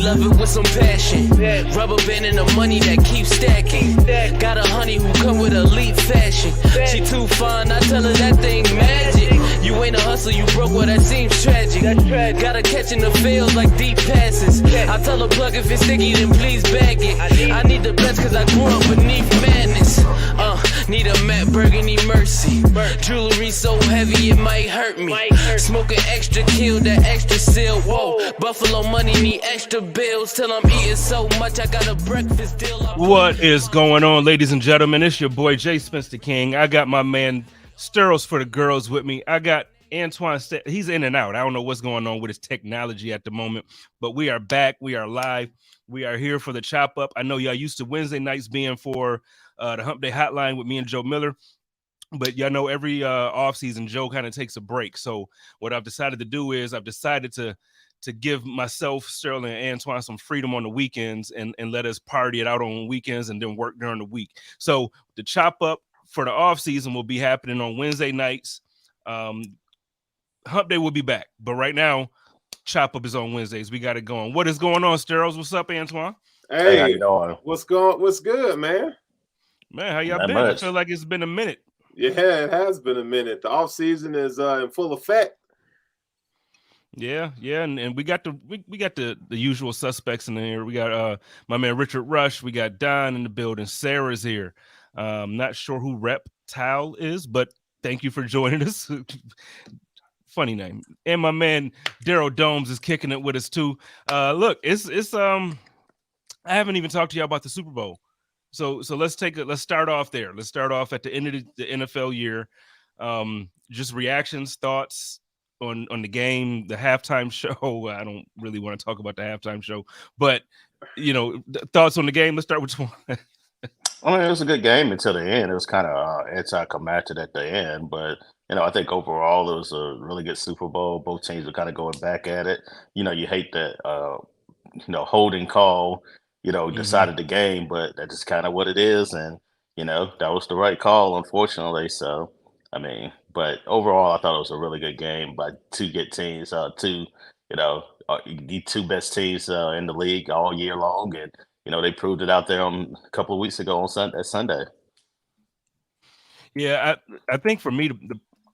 love it with some passion. Rubber band and the money that keeps stacking. Got a honey who come with elite fashion. She too fine, I tell her that thing magic. You ain't a hustler, you broke, well that seems tragic. Gotta catch in the fields like deep passes. I tell her plug if it's sticky, then please bag it. I need the best cause I grew up beneath madness. Need a Matt Burgundy Mercy. Jewelry so heavy it might hurt me. Smoking extra kill, that extra seal. Whoa, Buffalo money need extra bills. Till I'm eating so much I got a breakfast deal. What is going on, ladies and gentlemen? It's your boy Jay Spencer King. I got my man Sterls for the girls with me. I got Antoine. He's in and out. I don't know what's going on with his technology at the moment, but we are back. We are live. We are here for the chop up. I know y'all used to Wednesday nights being for the Hump Day Hotline with me and Joe Miller. But y'all know every offseason, Joe kind of takes a break. So what I've decided to do is I've decided to give myself, Sterling, and Antoine some freedom on the weekends and let us party it out on weekends and then work during the week. So the chop up for the offseason will be happening on Wednesday nights. Hump Day will be back. But right now, chop up is on Wednesdays. We got it going. What is going on, Sterling? What's up, Antoine? Hey, how you doing? What's good, man? Man, how y'all been? I feel like it's been a minute. Yeah, it has been a minute. The off season is in full effect. Yeah, and we got the usual suspects in here. We got my man Richard Rush. We got Don in the building. Sarah's here. Not sure who Reptile is, but thank you for joining us. Funny name. And my man Daryl Domes is kicking it with us too. Look, it's I haven't even talked to y'all about the Super Bowl. So let's start off there. Let's start off at the end of the NFL year. Just reactions, thoughts on the game, the halftime show. I don't really want to talk about the halftime show, but thoughts on the game. Let's start with one. I mean, it was a good game until the end. It was kind of anticlimactic at the end, but I think overall it was a really good Super Bowl. Both teams are kind of going back at it. You hate that holding call. Decided the game, but that's just kind of what it is. And, that was the right call, unfortunately. So, I mean, but overall, I thought it was a really good game by two good teams, the two best teams in the league all year long. And, they proved it out there a couple of weeks ago on Sunday. Yeah, I think for me,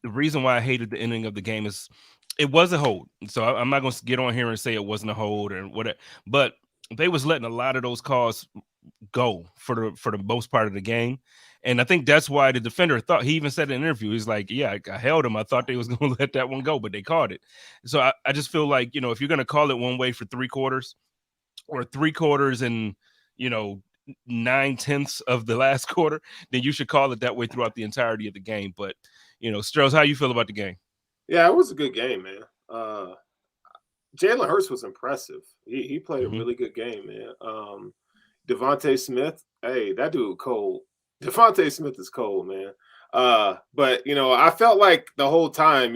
the reason why I hated the ending of the game is it was a hold. So I'm not going to get on here and say it wasn't a hold or whatever, but they was letting a lot of those calls go for the most part of the game. And I think that's why the defender thought, he even said in an interview, he's like, yeah, I held him. I thought they was going to let that one go, but they called it. So I just feel like, if you're going to call it one way for 3 quarters or 3 quarters and, 9/10 of the last quarter, then you should call it that way throughout the entirety of the game. But, Strohs, how you feel about the game? Yeah, it was a good game, man. Jalen Hurts was impressive. He played a really good game, man. Devontae Smith, hey, that dude cold. Devontae Smith is cold, man. But I felt like the whole time,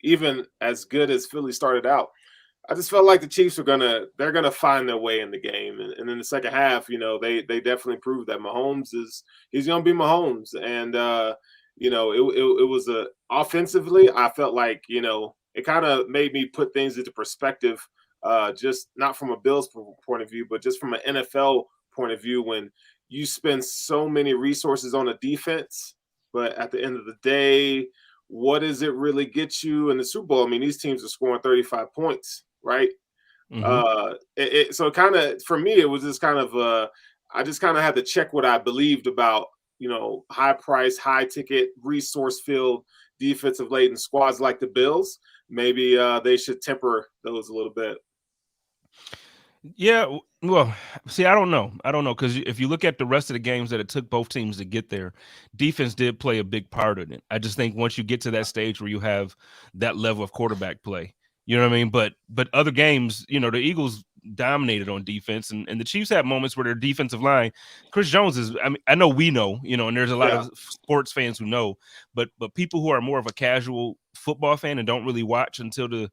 even as good as Philly started out, I just felt like the Chiefs they're gonna find their way in the game. And in the second half, they definitely proved that he's gonna be Mahomes. And it was offensively, I felt like, it kind of made me put things into perspective, just not from a Bills point of view, but just from an NFL point of view. When you spend so many resources on a defense, but at the end of the day, what does it really get you in the Super Bowl? I mean, these teams are scoring 35 points, right? So kind of, for me, it was just kind of, I just kind of had to check what I believed about, high price, high ticket, resource filled, defensive laden squads like the Bills. Maybe they should temper those a little bit. Yeah, well, see, I don't know, because if you look at the rest of the games that it took both teams to get there, defense did play a big part in it. I just think once you get to that stage where you have that level of quarterback play, you know what I mean? But other games, the Eagles dominated on defense, and the Chiefs had moments where their defensive line, Chris Jones is, I mean, I know we know, and there's a lot of sports fans who know, but people who are more of a casual football fan and don't really watch until the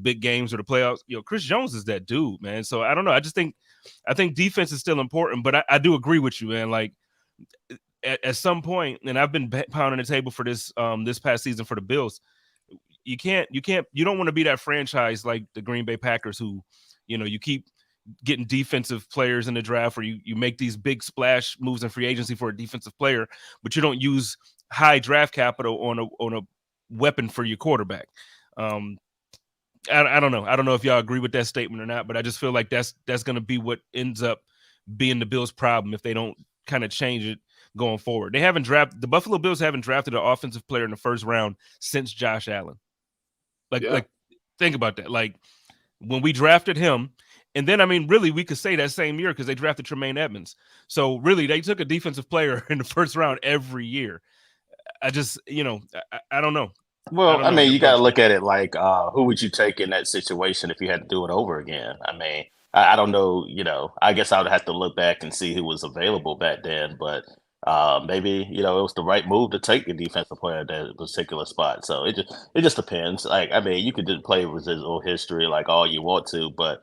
big games or the playoffs, Chris Jones is that dude, man. So I don't know. I think defense is still important, but I do agree with you, man. Like at some point, and I've been pounding the table for this past season for the Bills. You don't want to be that franchise like the Green Bay Packers who, you keep getting defensive players in the draft, or you make these big splash moves in free agency for a defensive player, but you don't use high draft capital on a weapon for your quarterback. I don't know. I don't know if y'all agree with that statement or not, but I just feel like that's going to be what ends up being the Bills' problem if they don't kind of change it going forward. The Buffalo Bills haven't drafted an offensive player in the first round since Josh Allen. Like think about that. Like when we drafted him, and then, I mean, really, we could say that same year because they drafted Tremaine Edmonds. So really, they took a defensive player in the first round every year. I just, I don't know. Well, I mean, you got to look at it like who would you take in that situation if you had to do it over again? I mean, I don't know, I guess I would have to look back and see who was available back then, but maybe, it was the right move to take a defensive player at that particular spot. So it just depends. Like, I mean, you could just play residual history like all you want to, but,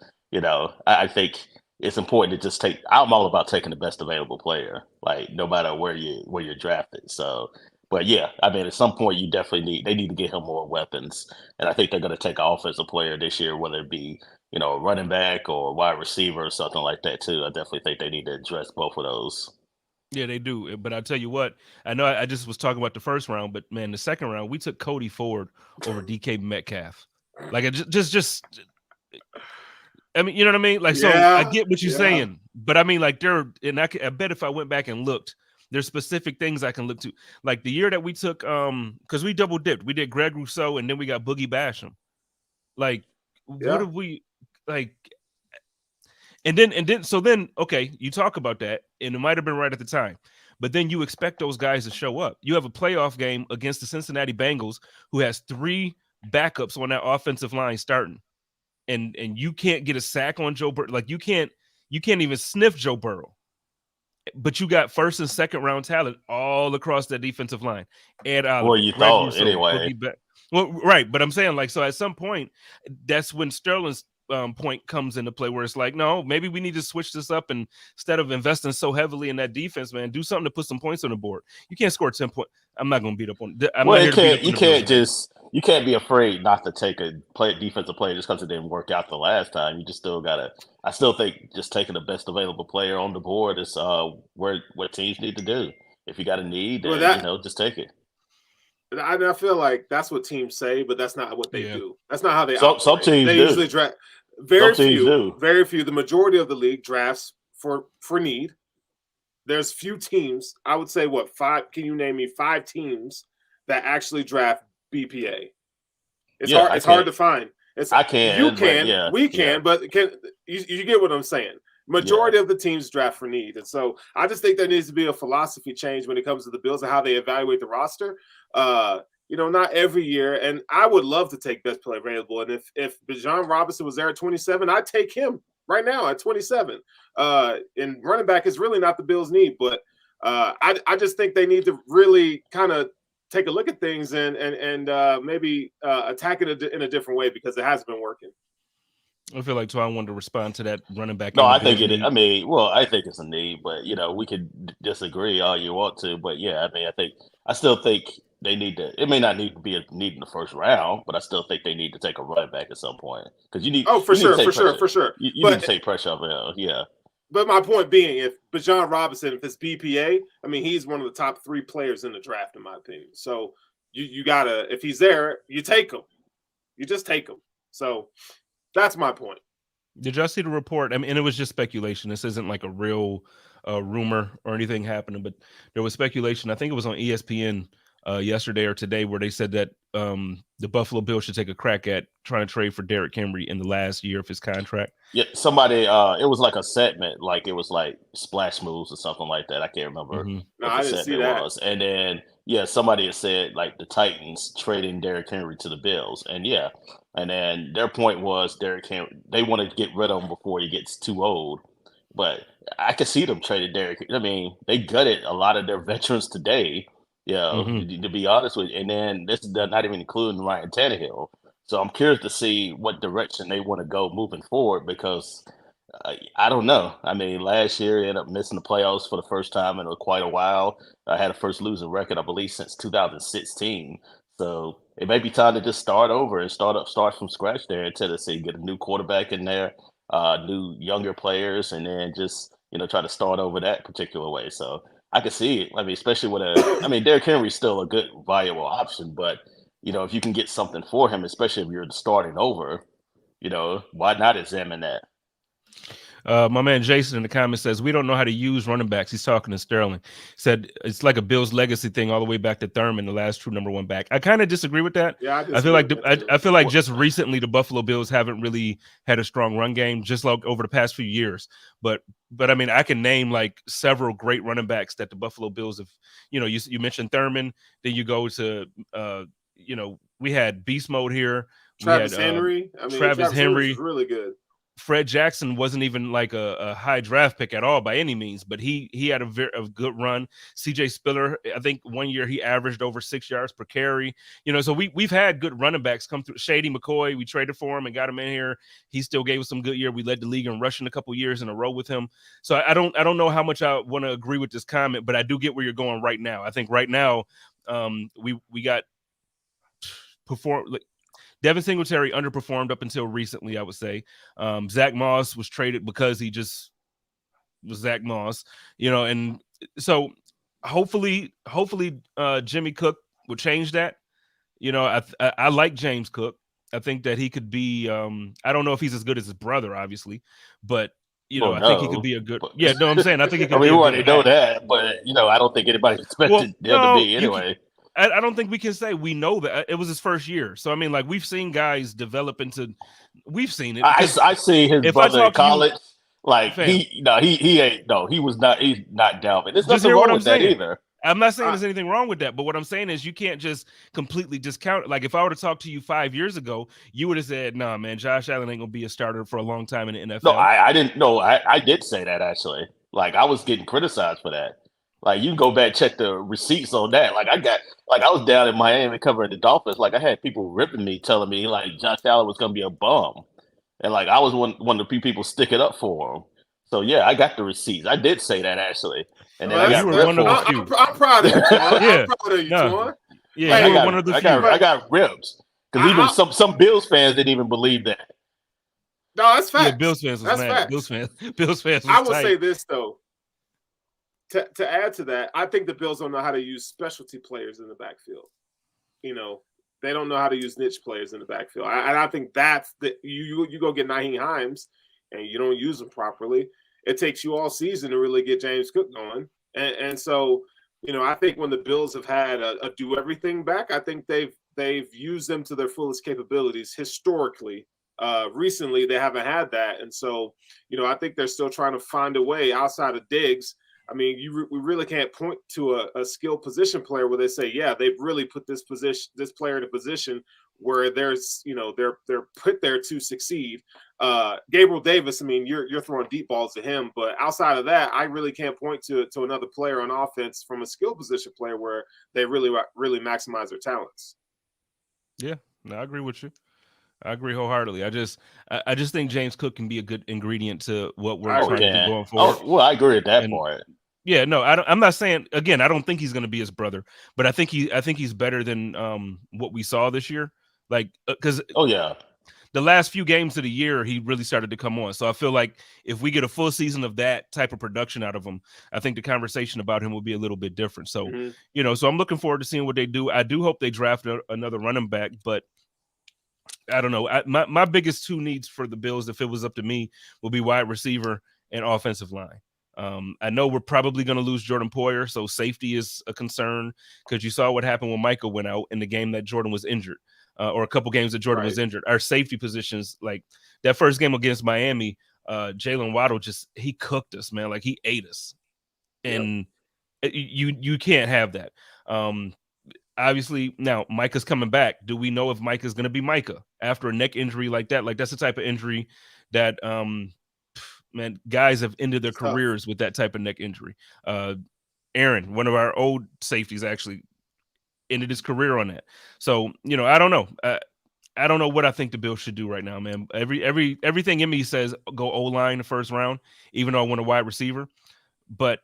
I think it's important to just I'm all about taking the best available player, like no matter where you're drafted. So, but yeah, I mean, at some point they need to get him more weapons. And I think they're going to take an offensive player this year, whether it be, a running back or a wide receiver or something like that too. I definitely think they need to address both of those. Yeah, they do. But I'll tell you what, I know I just was talking about the first round, but man, the second round, we took Cody Ford over DK Metcalf. Like, I mean, you know what I mean? Like, so I get what you're saying, but I mean, like, I bet if I went back and looked, there's specific things I can look to. Like the year that we took, because we double dipped. We did Greg Rousseau, and then we got Boogie Basham. Like, what have we, like, and then, okay, you talk about that, and it might have been right at the time, but then you expect those guys to show up. You have a playoff game against the Cincinnati Bengals, who has 3 backups on that offensive line starting. And you can't get a sack on Joe Burrow. Like you can't even sniff Joe Burrow. But you got first and second round talent all across that defensive line. Ed Oliver, well, you Greg thought Rousseau, anyway. Well, right, but I'm saying, like, so at some point, that's when Sterling's point comes into play, where it's like, no, maybe we need to switch this up, and instead of investing so heavily in that defense, man, do something to put some points on the board. You can't score 10 points. I'm not going to beat up on. You can't be afraid not to take a defensive player just because it didn't work out the last time. You just still gotta. I still think just taking the best available player on the board is what teams need to do. If you got a need, then just take it. I feel like that's what teams say, but that's not what they do. That's not how they operate. Some teams they do. Usually draft very few. The majority of the league drafts for need. There's few teams. I would say 5. Can you name me 5 teams that actually draft BPA? It's hard to find. I can. You can. We can. But you get what I'm saying? Majority of the teams draft for need, and so I just think there needs to be a philosophy change when it comes to the Bills and how they evaluate the roster. Not every year. And I would love to take best player available. And if Bijan Robinson was there at 27, I'd take him right now at 27. And running back is really not the Bills' need, but I just think they need to really kind of take a look at things and maybe attack it in a different way because it hasn't been working. I feel like Twan wanted to respond to that running back. No, I think it is. I mean, I think it's a need, but we could disagree all you want to. But yeah, I mean, I still think they need to. It may not need to be a need in the first round, but I still think they need to take a running back at some point because you need. Oh, for sure. You need to take pressure off him. Yeah. But my point being, if Bijan Robinson, if it's BPA, I mean, he's one of the top 3 players in the draft, in my opinion. So you gotta, if he's there, you take him. You just take him. So that's my point. Did y'all see the report? I mean, and it was just speculation. This isn't like a real rumor or anything happening, but there was speculation. I think it was on ESPN yesterday or today where they said that the Buffalo Bills should take a crack at trying to trade for Derrick Henry in the last year of his contract. Yeah, somebody, it was like a segment, like it was like Splash Moves or something like that. I can't remember. No, I didn't see that. And then, somebody had said like the Titans trading Derrick Henry to the Bills. And then their point was Derrick Henry, they want to get rid of him before he gets too old. But I could see them trading Derrick. I mean, they gutted a lot of their veterans today. To be honest with you. And then this is not even including Ryan Tannehill. So I'm curious to see what direction they want to go moving forward because I don't know. I mean, last year he ended up missing the playoffs for the first time in quite a while. I had a first losing record, I believe, since 2016. So it may be time to just start over and start from scratch there in Tennessee, get a new quarterback in there. new younger players, and then just try to start over that particular way. So I can see it. I mean, especially with Derrick Henry's still a good viable option, but if you can get something for him, especially if you're starting over, why not examine that? My man Jason in the comments says we don't know how to use running backs. He's talking to Sterling. Said it's like a Bills legacy thing all the way back to Thurman, the last true number one back. I kind of disagree with that. Yeah, I feel like I feel like just recently the Buffalo Bills haven't really had a strong run game, just like over the past few years. But I mean, I can name like several great running backs that the Buffalo Bills have. You mentioned Thurman, then you go to we had beast mode here. Travis Henry. Travis Henry was really good. Fred Jackson wasn't even like a high draft pick at all by any means, but he had a good run. CJ Spiller, I think 1 year he averaged over 6 yards per carry. So we've had good running backs come through. Shady McCoy, we traded for him and got him in here. He still gave us some good year. We led the league in rushing a couple years in a row with him. So I don't know how much I want to agree with this comment, but I do get where you're going right now. I think right now we got Devin Singletary underperformed up until recently, I would say. Zach Moss was traded because he just was Zach Moss, and so hopefully Jimmy Cook will change that. I like James Cook. I think that he could be I don't know if he's as good as his brother, obviously, but I think he could be a good. Yeah, no, I'm saying I think he could. We already know that, but I don't think anybody expected him to be anyway. I don't think we can say we know that it was his first year. So I mean, like we've seen guys develop into. We've seen it. I see his brother in college. He ain't. No, he was not. He's not Dalvin. There's nothing wrong with that either. I'm not saying there's anything wrong with that, but what I'm saying is you can't just completely discount it. Like if I were to talk to you 5 years ago, you would have said, "Nah, man, Josh Allen ain't gonna be a starter for a long time in the NFL." No, I didn't. No, I did say that actually. Like I was getting criticized for that. Like you can go back check the receipts on that. Like I was down in Miami covering the Dolphins. Like I had people ripping me, telling me like Josh Allen was gonna be a bum, and like I was one of the few people sticking up for him. So yeah, I got the receipts. I did say that actually, and then I got ripped for it. I'm proud of you, Twan. I'm proud of you, Twan. Yeah, you were one of the few. I got ripped because even some Bills fans didn't even believe that. No, that's facts. Yeah, Bills fans was mad. Bills fans. I will say this though. To add to that, I think the Bills don't know how to use specialty players in the backfield. They don't know how to use niche players in the backfield. And I think that's you go get Nyheim Hines and you don't use them properly. It takes you all season to really get James Cook going. And so, I think when the Bills have had a do everything back, I think they've used them to their fullest capabilities historically. Recently, they haven't had that. And so, I think they're still trying to find a way outside of Diggs. I mean, we really can't point to a skilled position player where they say, yeah, they've really put this player in a position where there's, they're put there to succeed. Gabriel Davis, I mean, you're throwing deep balls to him, but outside of that, I really can't point to another player on offense from a skill position player where they really maximize their talents. Yeah, no, I agree with you. I agree wholeheartedly. I just think James Cook can be a good ingredient to what we're trying to do going forward. Oh, well, I agree with that part. Yeah, no, I'm not saying again. I don't think he's going to be his brother, but I think he's better than what we saw this year. Like, because the last few games of the year he really started to come on. So I feel like if we get a full season of that type of production out of him, I think the conversation about him will be a little bit different. So so I'm looking forward to seeing what they do. I do hope they draft another running back, but I don't know. My biggest two needs for the Bills, if it was up to me, would be wide receiver and offensive line. I know we're probably going to lose Jordan Poyer, so safety is a concern because you saw what happened when Michael went out in the game that Jordan was injured, or a couple games that Jordan was injured. Our safety positions, like that first game against Miami, Jalen Waddle he cooked us, man. Like he ate us, and you can't have that. Obviously, now Micah's coming back. Do we know if Micah's going to be Micah after a neck injury like that? Like that's the type of injury that, man, guys have ended their careers with that type of neck injury. Aaron, one of our old safeties, actually ended his career on that. So, I don't know. I don't know what I think the Bills should do right now, man. Everything in me says go O-line the first round, even though I want a wide receiver. But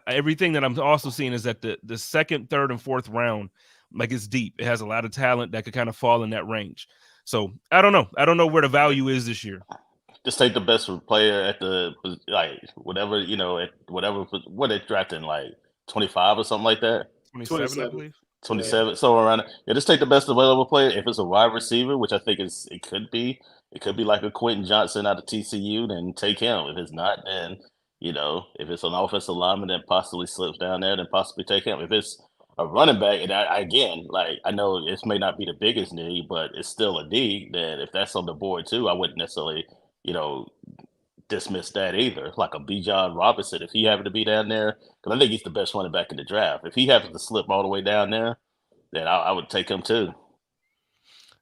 everything that I'm also seeing is that the second, third, and fourth round, like it's deep. It has a lot of talent that could kind of fall in that range. So I don't know. I don't know where the value is this year. Just take the best player at the whatever at whatever what they drafting 25 or something like that. 27, I 27. believe. 27, so around yeah, just take the best available player. If it's a wide receiver, which I think it could be like a Quentin Johnson out of TCU, then take him. If it's not, then if it's an offensive lineman that possibly slips down there, then possibly take him. If it's a running back, and again, I know this may not be the biggest need, but it's still a need. Then if that's on the board too, I wouldn't necessarily, you know, dismiss that either. Like a Bijan Robinson, if he happened to be down there, because I think he's the best running back in the draft. If he happens to slip all the way down there, then I would take him too.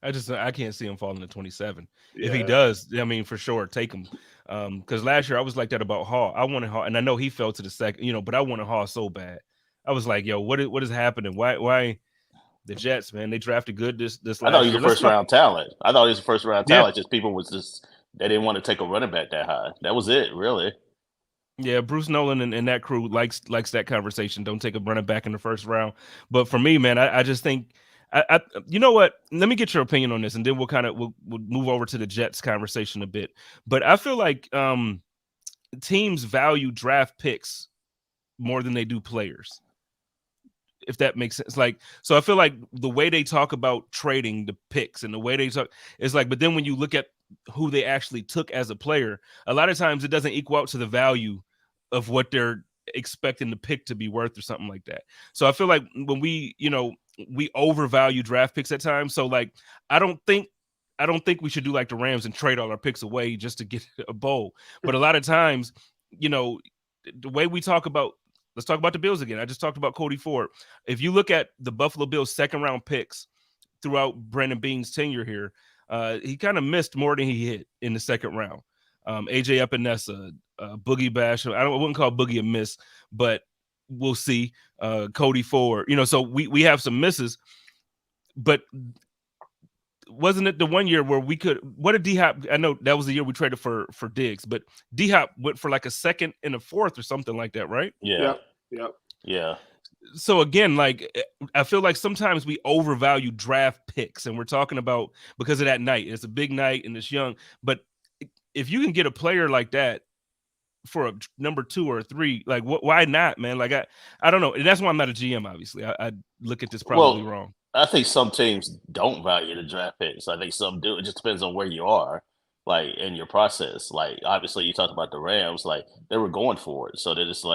I can't see him falling to 27. Yeah. If he does, I mean, for sure, take him. Because last year I was like that about Hall. I wanted Hall, and I know he fell to the second, but I wanted Hall so bad. I was like, yo, what is happening? Why the Jets, man? They drafted good this last I thought he year. was a first round talent. I thought he was a first round Yeah. talent. Just people they didn't want to take a running back that high. That was it, really. Yeah, Bruce Nolan and that crew likes that conversation. Don't take a running back in the first round. But for me, man, I just think you know what? Let me get your opinion on this, and then we'll move over to the Jets conversation a bit. But I feel like teams value draft picks more than they do players, if that makes sense. So I feel like the way they talk about trading the picks and the way they talk is but then when you look at who they actually took as a player, a lot of times it doesn't equal out to the value of what they're expecting the pick to be worth or something like that. So I feel like when we overvalue draft picks at times. So I don't think we should do like the Rams and trade all our picks away just to get a bowl. But a lot of times, the way we talk about, let's talk about the Bills again. I just talked about Cody Ford. If you look at the Buffalo Bills second round picks throughout Brandon Beane's tenure here, he kind of missed more than he hit in the second round. AJ Epinesa, Boogie Bash. I wouldn't call Boogie a miss, but we'll see. Cody Ford. So we have some misses, but wasn't it the one year where we could? What did D-Hop? I know that was the year we traded for Diggs, but D-Hop went for like a second and a fourth or something like that, right? Yeah. Yep. Yeah. So again, I feel like sometimes we overvalue draft picks, and we're talking about because of that night. It's a big night and it's young, but if you can get a player like that for a number 2 or 3, why not, man? I don't know. And that's why I'm not a GM. Obviously, I look at this probably wrong. I think some teams don't value the draft picks. I think some do. It just depends on where you are, in your process. Obviously, you talked about the Rams. They were going for it, so they're just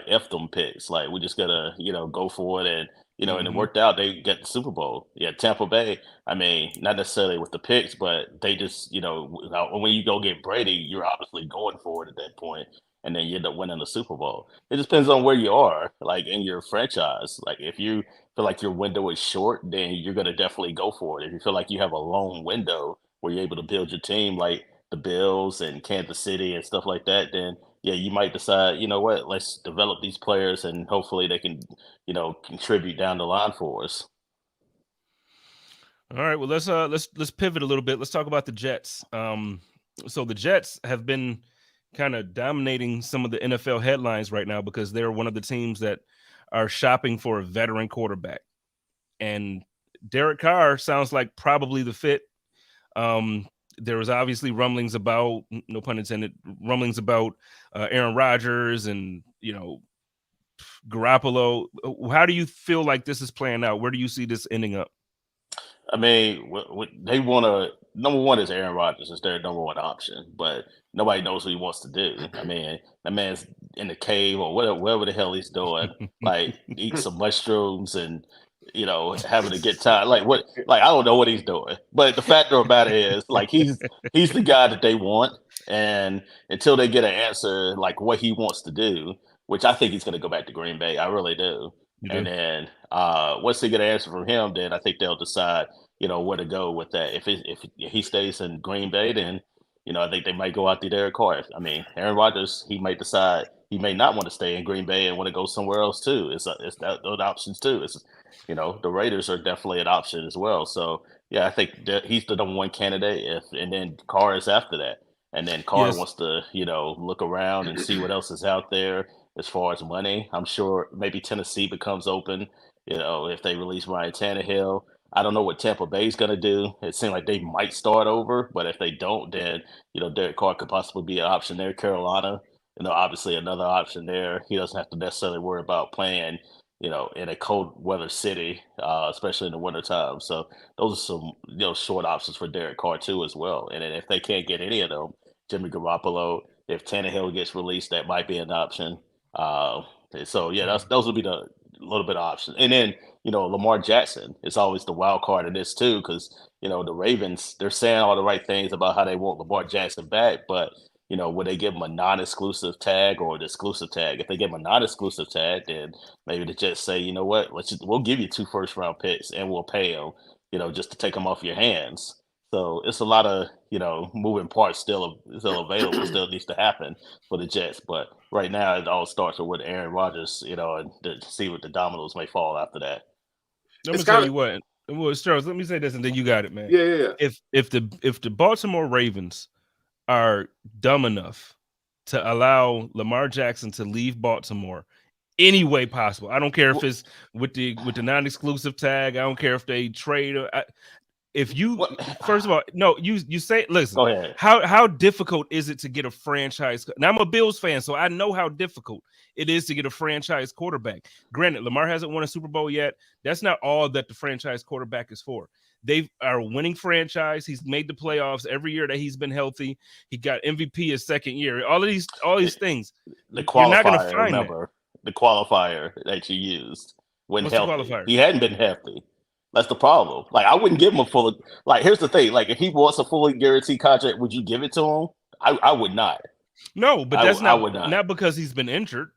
F them picks. We just gotta go for it, and and it worked out. They get the Super Bowl. Yeah, Tampa Bay. I mean, not necessarily with the picks, but they just when you go get Brady, you're obviously going for it at that point, and then you end up winning the Super Bowl. It just depends on where you are, in your franchise. If you feel like your window is short, then you're gonna definitely go for it. If you feel like you have a long window where you're able to build your team, like the Bills and Kansas City and stuff like that, then yeah, you might decide, you know what, let's develop these players and hopefully they can, contribute down the line for us. All right, well let's pivot a little bit. Let's talk about the Jets. So the Jets have been kind of dominating some of the NFL headlines right now because they're one of the teams that are shopping for a veteran quarterback. And Derek Carr sounds like probably the fit. There was obviously rumblings about, no pun intended, Aaron Rodgers and, Garoppolo. How do you feel like this is playing out? Where do you see this ending up? I mean, they want to. Number one is Aaron Rodgers is their number one option, but nobody knows what he wants to do. I mean, that man's in the cave or whatever the hell he's doing, eat some mushrooms and having to get tired. I don't know what he's doing, but the fact of the matter is, he's the guy that they want, and until they get an answer what he wants to do, which I think he's going to go back to Green Bay, I really do. And then once they get an answer from him, then I think they'll decide, where to go with that. If he stays in Green Bay, then I think they might go out to Derek Carr. I mean, Aaron Rodgers, he might decide he may not want to stay in Green Bay and want to go somewhere else too. It's those options too. It's the Raiders are definitely an option as well. So yeah, I think that he's the number one candidate. And then Carr is after that. And then Carr wants to look around and see what else is out there. As far as money, I'm sure maybe Tennessee becomes open, if they release Ryan Tannehill. I don't know what Tampa Bay's going to do. It seems like they might start over, but if they don't, then Derek Carr could possibly be an option there. Carolina, obviously another option there. He doesn't have to necessarily worry about playing, in a cold weather city, especially in the wintertime. So those are some short options for Derek Carr too as well. And then if they can't get any of them, Jimmy Garoppolo, if Tannehill gets released, that might be an option. Uh, so yeah, those would be the little bit of options. And then Lamar Jackson is always the wild card in this too, because the Ravens, they're saying all the right things about how they want Lamar Jackson back, but would they give him a non-exclusive tag or an exclusive tag? If they give him a non-exclusive tag, then maybe they just say, you know what, we'll give you 2 first-round picks and we'll pay him, just to take them off your hands. So it's a lot of moving parts still available, still needs to happen for the Jets. But right now, it all starts with Aaron Rodgers, and to see what the dominoes may fall after that. Let me tell you what. Well, Charles, let me say this, and then you got it, man. Yeah. If the Baltimore Ravens are dumb enough to allow Lamar Jackson to leave Baltimore any way possible, I don't care if it's with the non-exclusive tag. I don't care if they trade. First of all, no, you say, listen, go ahead. How difficult is it to get a franchise? Now, I'm a Bills fan, so I know how difficult it is to get a franchise quarterback. Granted, Lamar hasn't won a Super Bowl yet. That's not all that the franchise quarterback is for. They are a winning franchise. He's made the playoffs every year that he's been healthy. He got MVP his second year. All these things. The qualifier, you're not going to find remember the qualifier that you used when What's healthy. The qualifier? He hadn't been healthy. That's the problem. Like, I wouldn't give him a full. Like, here's the thing. Like, if he wants a fully guaranteed contract, would you give it to him? I would not. No, but that's not because he's been injured.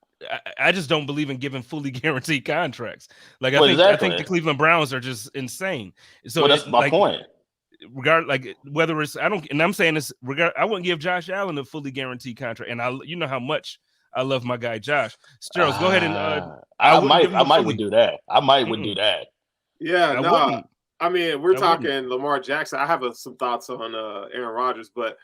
I just don't believe in giving fully guaranteed contracts. Like, I think the Cleveland Browns are just insane. So that's my point. Whether it's I'm saying this I wouldn't give Josh Allen a fully guaranteed contract, and you know how much I love my guy Josh. Sterles, go ahead and I might would do that. I might would do that. Yeah, no. I mean, we're talking Lamar Jackson. I have some thoughts on Aaron Rodgers, but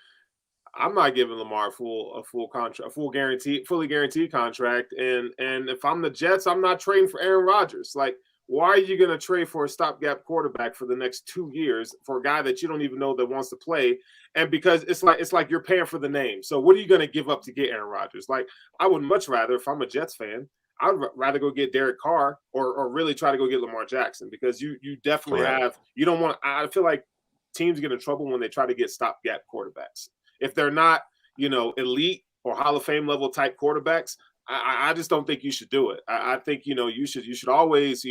I'm not giving Lamar a full contract, fully guaranteed contract. And if I'm the Jets, I'm not trading for Aaron Rodgers. Like, why are you going to trade for a stopgap quarterback for the next 2 years for a guy that you don't even know that wants to play? And because it's like you're paying for the name. So what are you going to give up to get Aaron Rodgers? Like, I would much rather, if I'm a Jets fan, I'd rather go get Derek Carr or really try to go get Lamar Jackson, because you definitely you don't want. I feel like teams get in trouble when they try to get stopgap quarterbacks. If they're not, elite or Hall of Fame level type quarterbacks, I just don't think you should do it. I think, you should always,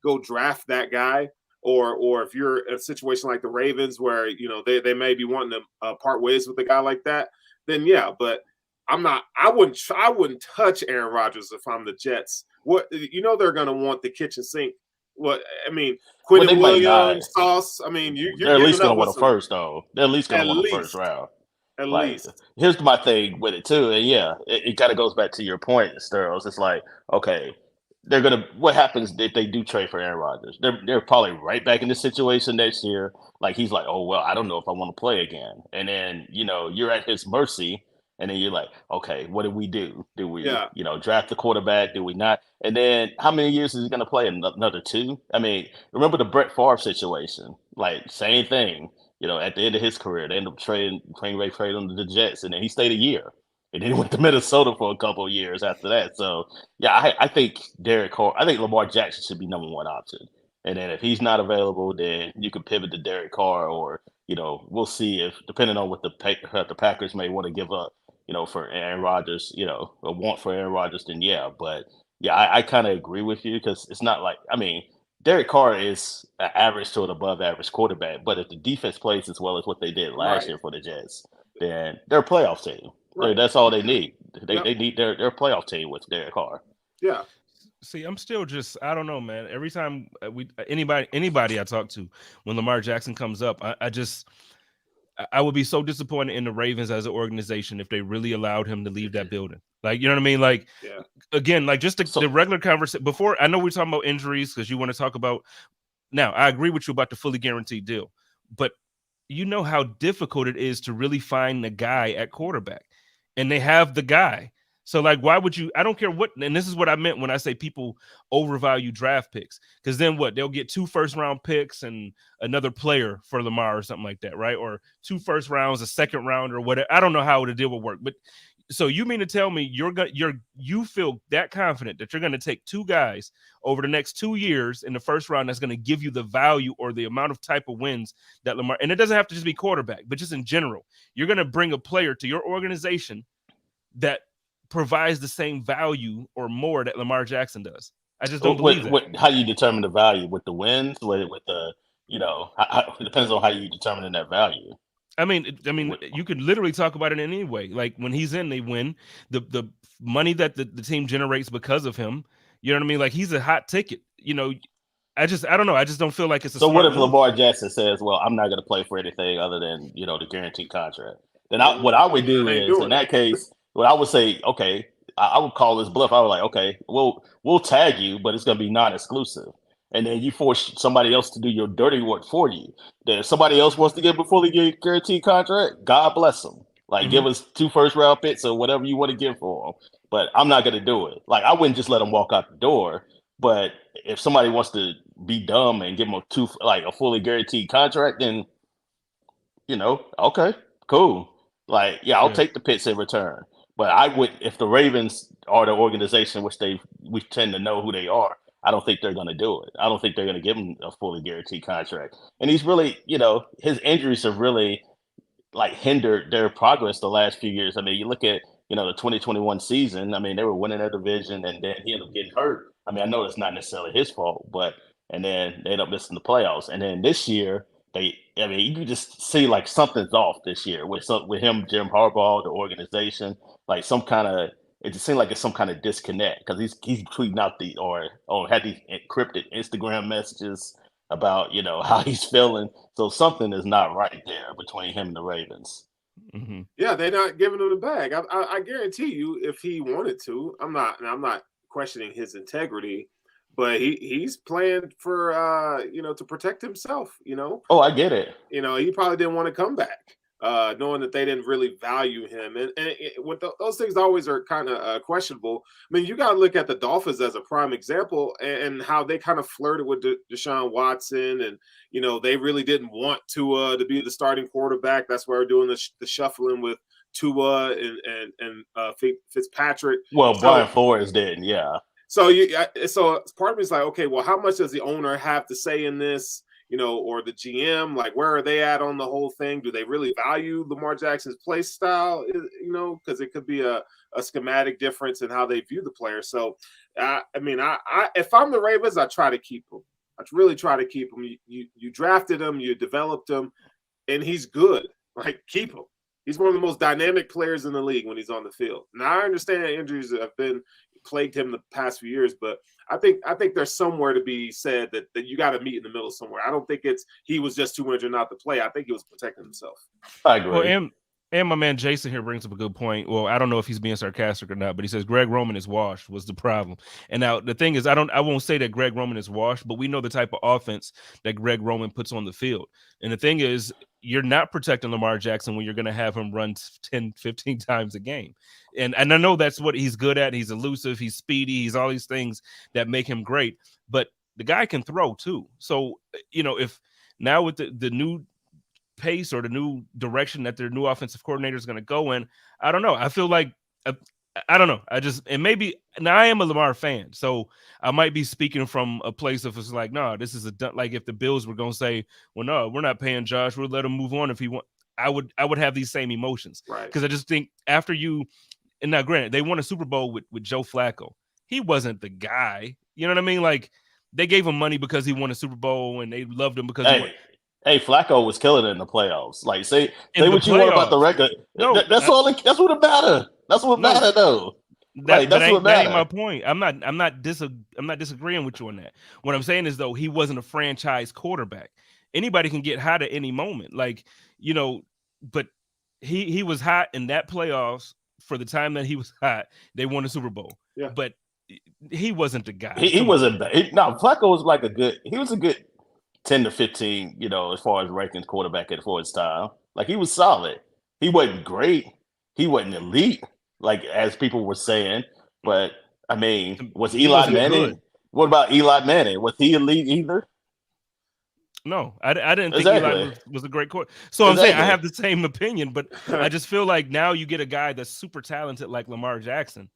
go draft that guy. Or if you're in a situation like the Ravens where, they may be wanting to part ways with a guy like that, then yeah, but I wouldn't touch Aaron Rodgers if I'm the Jets. They're going to want the kitchen sink. Quentin Williams, Sauce. I mean, they're at least going to want a first, though. They're at least going to want a first round. At least. Here's my thing with it too, and yeah, it kind of goes back to your point, Sterles. It's like, okay, what happens if they do trade for Aaron Rodgers? They're probably right back in the situation next year. Like, he's like, oh well, I don't know if I want to play again, and then you're at his mercy, and then you're like, okay, what do we do? Do we draft the quarterback? Do we not? And then how many years is he going to play? Another 2? I mean, remember the Brett Favre situation? Like, same thing. At the end of his career, they ended up trading him to the Jets, and then he stayed a year. And then he went to Minnesota for a couple of years after that. So, yeah, I think Lamar Jackson should be number 1 option. And then if he's not available, then you can pivot to Derek Carr, or, we'll see if, depending on what the Packers may want to give up, for Aaron Rodgers, a want for Aaron Rodgers, then yeah. But, yeah, I kind of agree with you, because it's not like, Derek Carr is an average to an above average quarterback, but if the defense plays as well as what they did last year for the Jets, then they're a playoff team. Right. That's all they need. They need their playoff team with Derek Carr. Yeah. See, I'm still just, I don't know, man. Every time anybody I talk to, when Lamar Jackson comes up, I would be so disappointed in the Ravens as an organization if they really allowed him to leave that building. Like, you know what I mean? Like, again, like just the regular conversation. Before, I know we're talking about injuries because you want to talk about. Now, I agree with you about the fully guaranteed deal, but you know how difficult it is to really find the guy at quarterback, and they have the guy. So, like, why would you? I don't care what. And this is what I meant when I say people overvalue draft picks. Because then what? They'll get 2 first-round picks and another player for Lamar or something like that, right? Or 2 first rounds, a second round, or whatever. I don't know how the deal will work. But so you mean to tell me you feel that confident that you're going to take 2 guys over the next 2 years in the first round that's going to give you the value or the amount of type of wins that Lamar? And it doesn't have to just be quarterback, but just in general, you're going to bring a player to your organization that provides the same value or more that Lamar Jackson does. I just don't believe that. How you determine the value with the wins, with the it depends on how you determine that value. I mean, you could literally talk about it in any way. Like when he's in, they win. The money that the team generates because of him. You know what I mean? Like he's a hot ticket. I don't know. I just don't feel like it's a. So what if move. Lamar Jackson says, "Well, I'm not going to play for anything other than the guaranteed contract"? Then what I would do is in that case. Well, I would say, okay, I would call this bluff. I would like, okay, we'll tag you, but it's going to be non-exclusive. And then you force somebody else to do your dirty work for you. Then if somebody else wants to give a fully guaranteed contract, God bless them. Like, give us 2 first-round picks or whatever you want to give for them. But I'm not going to do it. Like, I wouldn't just let them walk out the door. But if somebody wants to be dumb and give them a fully guaranteed contract, then, okay, cool. Like, yeah, I'll take the picks in return. But I would, if the Ravens are the organization, which we tend to know who they are, I don't think they're going to do it. I don't think they're going to give him a fully guaranteed contract. And he's really, his injuries have really hindered their progress the last few years. I mean, you look at, the 2021 season. I mean, they were winning their division, and then he ended up getting hurt. I mean, I know it's not necessarily his fault, and then they end up missing the playoffs. And then this year, you can just see like something's off this year with him, Jim Harbaugh, the organization. Like it just seemed like it's some kind of disconnect because he's tweeting out or had these encrypted Instagram messages about how he's feeling. So something is not right there between him and the Ravens. Mm-hmm. Yeah, they're not giving him the bag. I guarantee you, if he wanted to, I'm not questioning his integrity. But he's playing for to protect himself. Oh, I get it. He probably didn't want to come back, knowing that they didn't really value him. And with those things always are kind of questionable. I mean, you got to look at the Dolphins as a prime example and how they kind of flirted with Deshaun Watson, and they really didn't want Tua to be the starting quarterback. That's why we're doing the shuffling with Tua and Fitzpatrick. Well, Brian Flores did, yeah. So part of me is like, okay, well, how much does the owner have to say in this, or the GM? Like, where are they at on the whole thing? Do they really value Lamar Jackson's play style? Because it could be a schematic difference in how they view the player. So, if I'm the Ravens, I try to keep him. I really try to keep him. You drafted him, you developed him, and he's good. Like, keep him. He's one of the most dynamic players in the league when he's on the field. Now, I understand injuries have plagued him the past few years, but I think there's somewhere to be said that you got to meet in the middle somewhere. I don't think he was just too injured not to play. I think he was protecting himself. I agree. Well, and my man Jason here brings up a good point. Well, I don't know if he's being sarcastic or not, but he says Greg Roman is washed was the problem. And now the thing is, I won't say that Greg Roman is washed, but we know the type of offense that Greg Roman puts on the field. And the thing is, you're not protecting Lamar Jackson when you're going to have him run 10, 15 times a game. And I know that's what he's good at. He's elusive. He's speedy. He's all these things that make him great. But the guy can throw too. So, if now with the new pace or the new direction that their new offensive coordinator is going to go in, I don't know. I feel like I don't know. And maybe now I am a Lamar fan, so I might be speaking from a place of it's like, no, this is like if the Bills were going to say, well, no, we're not paying Josh, we'll let him move on if he want. I would have these same emotions, right? Because I just think after you, and now granted, they won a Super Bowl with Joe Flacco. He wasn't the guy, you know what I mean? Like they gave him money because he won a Super Bowl, and they loved him because he won. Hey, Flacco was killing it in the playoffs. Like, say what you want about the record. No, that's what it matter. That's what matter, though. That ain't my point. I'm not disagreeing with you on that. What I'm saying is, though, he wasn't a franchise quarterback. Anybody can get hot at any moment. Like, but he was hot in that playoffs for the time that he was hot. They won the Super Bowl. Yeah. But he wasn't the guy. He wasn't. Flacco was like he was a good 10 to 15, as far as rankings quarterback for his time. Like, he was solid. He wasn't great. He wasn't elite. like as people were saying. But I mean, was He Eli wasn't Manning? good. What about Eli Manning? Was he elite either? No, I didn't think Exactly. Eli was a great quarterback. So I'm saying I Exactly. have the same opinion, but I just feel like now you get a guy that's super talented like Lamar Jackson.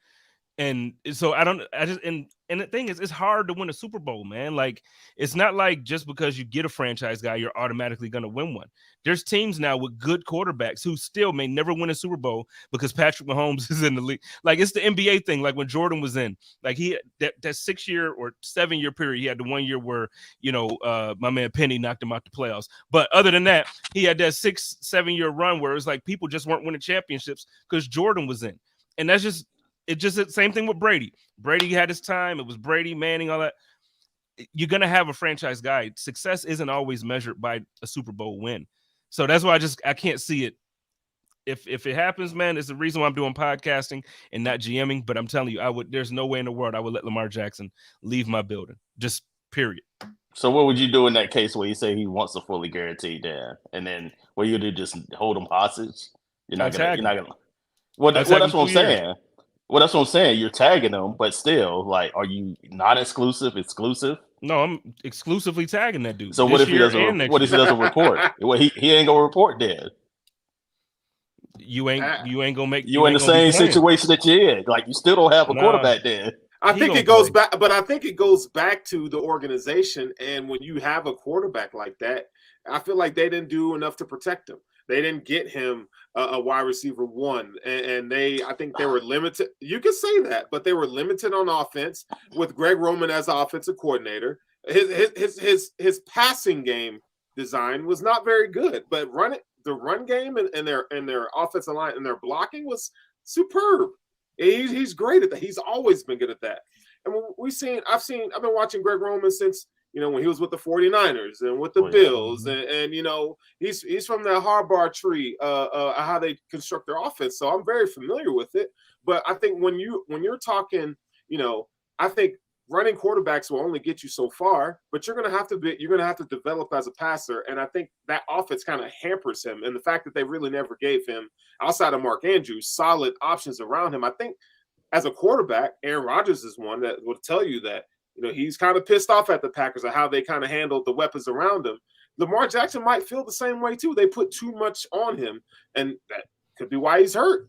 And so and the thing is, it's hard to win a Super Bowl, man. Like, it's not like just because you get a franchise guy, you're automatically going to win one. There's teams now with good quarterbacks who still may never win a Super Bowl because Patrick Mahomes is in the league. Like, it's the NBA thing. Like when Jordan was in, like that 6-year or 7-year period, he had the 1 year where, my man Penny knocked him out the playoffs. But other than that, he had that 6-7 year run where it was like people just weren't winning championships because Jordan was in. And that's just, it's just the same thing with Brady. Brady had his time. It was Brady, Manning, all that. You're going to have a franchise guy. Success isn't always measured by a Super Bowl win. So that's why I can't see it. If it happens, man, it's the reason why I'm doing podcasting and not GMing. But I'm telling you, there's no way in the world I would let Lamar Jackson leave my building. Just period. So what would you do in that case where you say he wants a fully guaranteed Dan, and then what you do, just hold him hostage? You're not gonna. Well, that's what I'm saying. Well, that's what I'm saying. You're tagging them, but still, like, are you non-exclusive, exclusive? No, I'm exclusively tagging that dude. So what if he doesn't? What if he doesn't report? Well, he ain't gonna report then. You ain't gonna make. You in the same situation that you're in. Like, you still don't have a quarterback then. I think it goes back, but I think it goes back to the organization. And when you have a quarterback like that, I feel like they didn't do enough to protect him. They didn't get him a wide receiver one, and I think they were limited. You can say that, but they were limited on offense with Greg Roman as offensive coordinator. His passing game design was not very good, but the run game and their offensive line and their blocking was superb. He's great at that. He's always been good at that. And I've been watching Greg Roman since, when he was with the 49ers and with the Bills, and he's from that Harbaugh tree, how they construct their offense. So I'm very familiar with it. But I think when you're talking, I think running quarterbacks will only get you so far, but you're gonna have to develop as a passer. And I think that offense kind of hampers him. And the fact that they really never gave him, outside of Mark Andrews, solid options around him. I think as a quarterback, Aaron Rodgers is one that will tell you that. He's kind of pissed off at the Packers of how they kind of handled the weapons around him. Lamar Jackson might feel the same way too. They put too much on him, and that could be why he's hurt.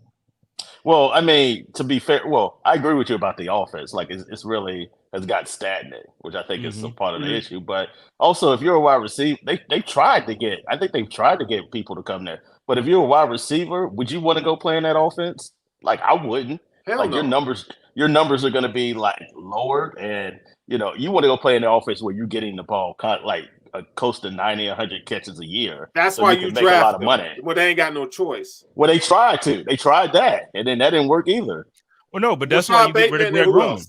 Well, I mean, to be fair, I agree with you about the offense. Like, it's really has got stagnant, which I think is a part of the issue. But also, if you're a wide receiver, they've tried to get people to come there. But if you're a wide receiver, would you want to go play in that offense? Like, I wouldn't. Hell like, no. your numbers are going to be like lowered, and you want to go play in the offense where you're getting the ball close to 90, 100 catches a year. That's so why you draft make a lot of them. money. Well, they ain't got no choice. Well, they tried that, and then that didn't work either. Well, no, but that's why you get rid of Greg Roman.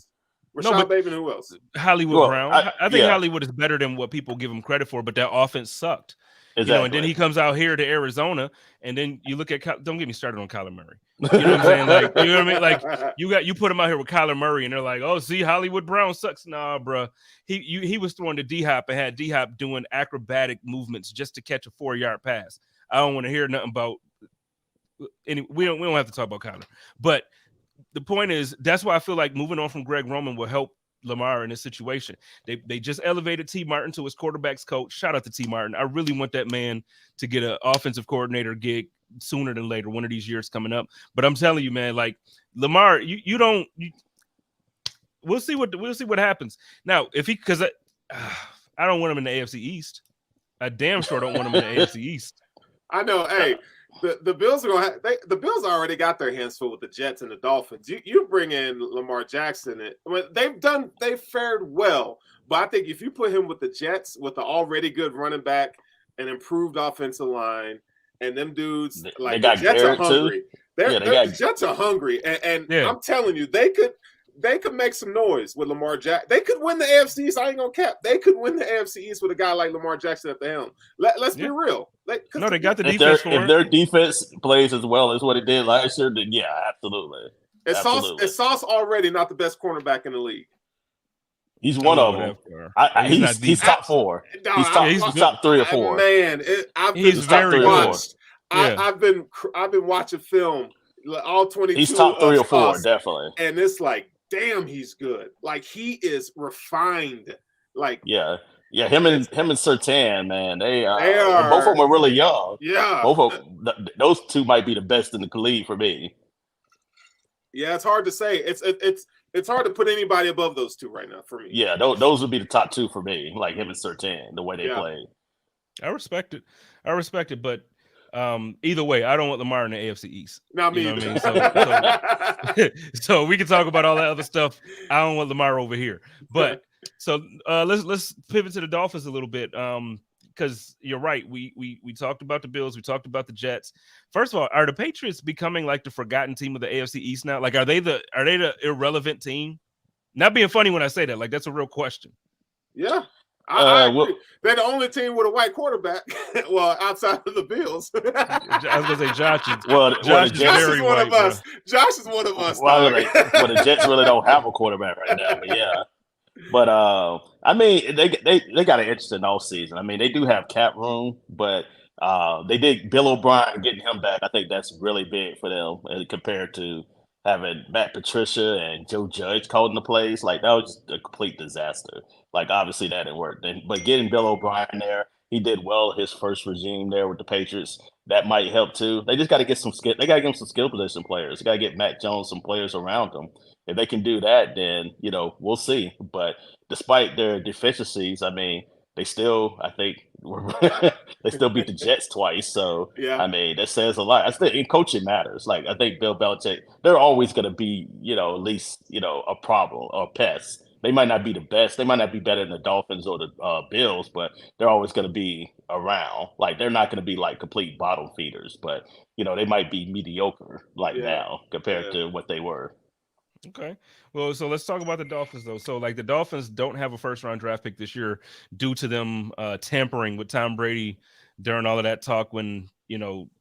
Rashad Bateman, who else? Hollywood Brown. I think Hollywood is better than what people give him credit for, but that offense sucked. Exactly. And then he comes out here to Arizona, and then you look at don't get me started on Kyler Murray. You know what I'm saying? Like, you know what I mean? Like, you put him out here with Kyler Murray, and they're like, oh, see, Hollywood Brown sucks. Nah, bro. He was throwing to D-Hop and had D-Hop doing acrobatic movements just to catch a 4-yard pass. I don't want to hear nothing about we don't have to talk about Kyler. But the point is, that's why I feel like moving on from Greg Roman will help Lamar in this situation. They just elevated T. Martin to his quarterback's coach. Shout out to T. Martin. I really want that man to get an offensive coordinator gig sooner than later, one of these years coming up. But I'm telling you, man, like Lamar, we'll see what happens. Now, because I don't want him in the AFC East. I damn sure don't want him in the AFC East. I know. Hey, the Bills are going to the Bills already got their hands full with the Jets and the Dolphins. You bring in Lamar Jackson. They've fared well, but I think if you put him with the Jets with the already good running back, an improved offensive line, and them dudes like the Jets are hungry. The Jets are hungry, and I'm telling you, they could make some noise with Lamar Jackson. They could win the AFC East. I ain't gonna cap. They could win the AFC East with a guy like Lamar Jackson at the helm. Let's be real. They got the defense for it. If their defense plays as well as what it did last year, then yeah, absolutely. It's Sauce already not the best cornerback in the league. He's one of them. He's top 4. He's top 3 or 4. Man, I've been watching film all 22. He's top 3 or 4, us, definitely. and it's like, damn, he's good. Like he is refined. Like yeah, him and Surtain, man, they are. both of them are really young. Yeah, Both of those two might be the best in the league for me. Yeah, it's hard to say. It's hard to put anybody above those two right now for me. Yeah, those would be the top 2 for me, like him and Surtain, the way they play. I respect it, but either way, I don't want Lamar in the AFC East. Not me. You know what I mean? So we can talk about all that other stuff. I don't want Lamar over here. But so let's pivot to the Dolphins a little bit. Because you're right. We talked about the Bills. We talked about the Jets. First of all, are the Patriots becoming like the forgotten team of the AFC East now? Like, are they the irrelevant team? Not being funny when I say that. Like, that's a real question. Yeah. I agree. They're the only team with a white quarterback. Well, outside of the Bills. I was gonna say Josh is. Josh is one of us. Josh is one of us. Well, the Jets really don't have a quarterback right now, but yeah. But I mean, they got an interesting offseason. I mean, they do have cap room, but they did Bill O'Brien getting him back. I think that's really big for them compared to having Matt Patricia and Joe Judge calling the plays. Like, that was just a complete disaster. Like, obviously that didn't work. But getting Bill O'Brien there, he did well his first regime there with the Patriots. That might help too. They just got to get some skill. They got to get him some skill position players. They got to get Mac Jones some players around him. If they can do that, then we'll see. But despite their deficiencies, I mean, they still, I think, they still beat the Jets twice. So yeah. I mean, that says a lot. I think coaching matters. Like, I think Bill Belichick, they're always going to be, at least a problem or a pest. They might not be the best. They might not be better than the Dolphins or the Bills, but they're always going to be around. Like, they're not going to be like complete bottom feeders, but they might be mediocre now compared to what they were. Okay. Well, so let's talk about the Dolphins, though. So, like, the Dolphins don't have a first-round draft pick this year due to them tampering with Tom Brady during all of that talk when,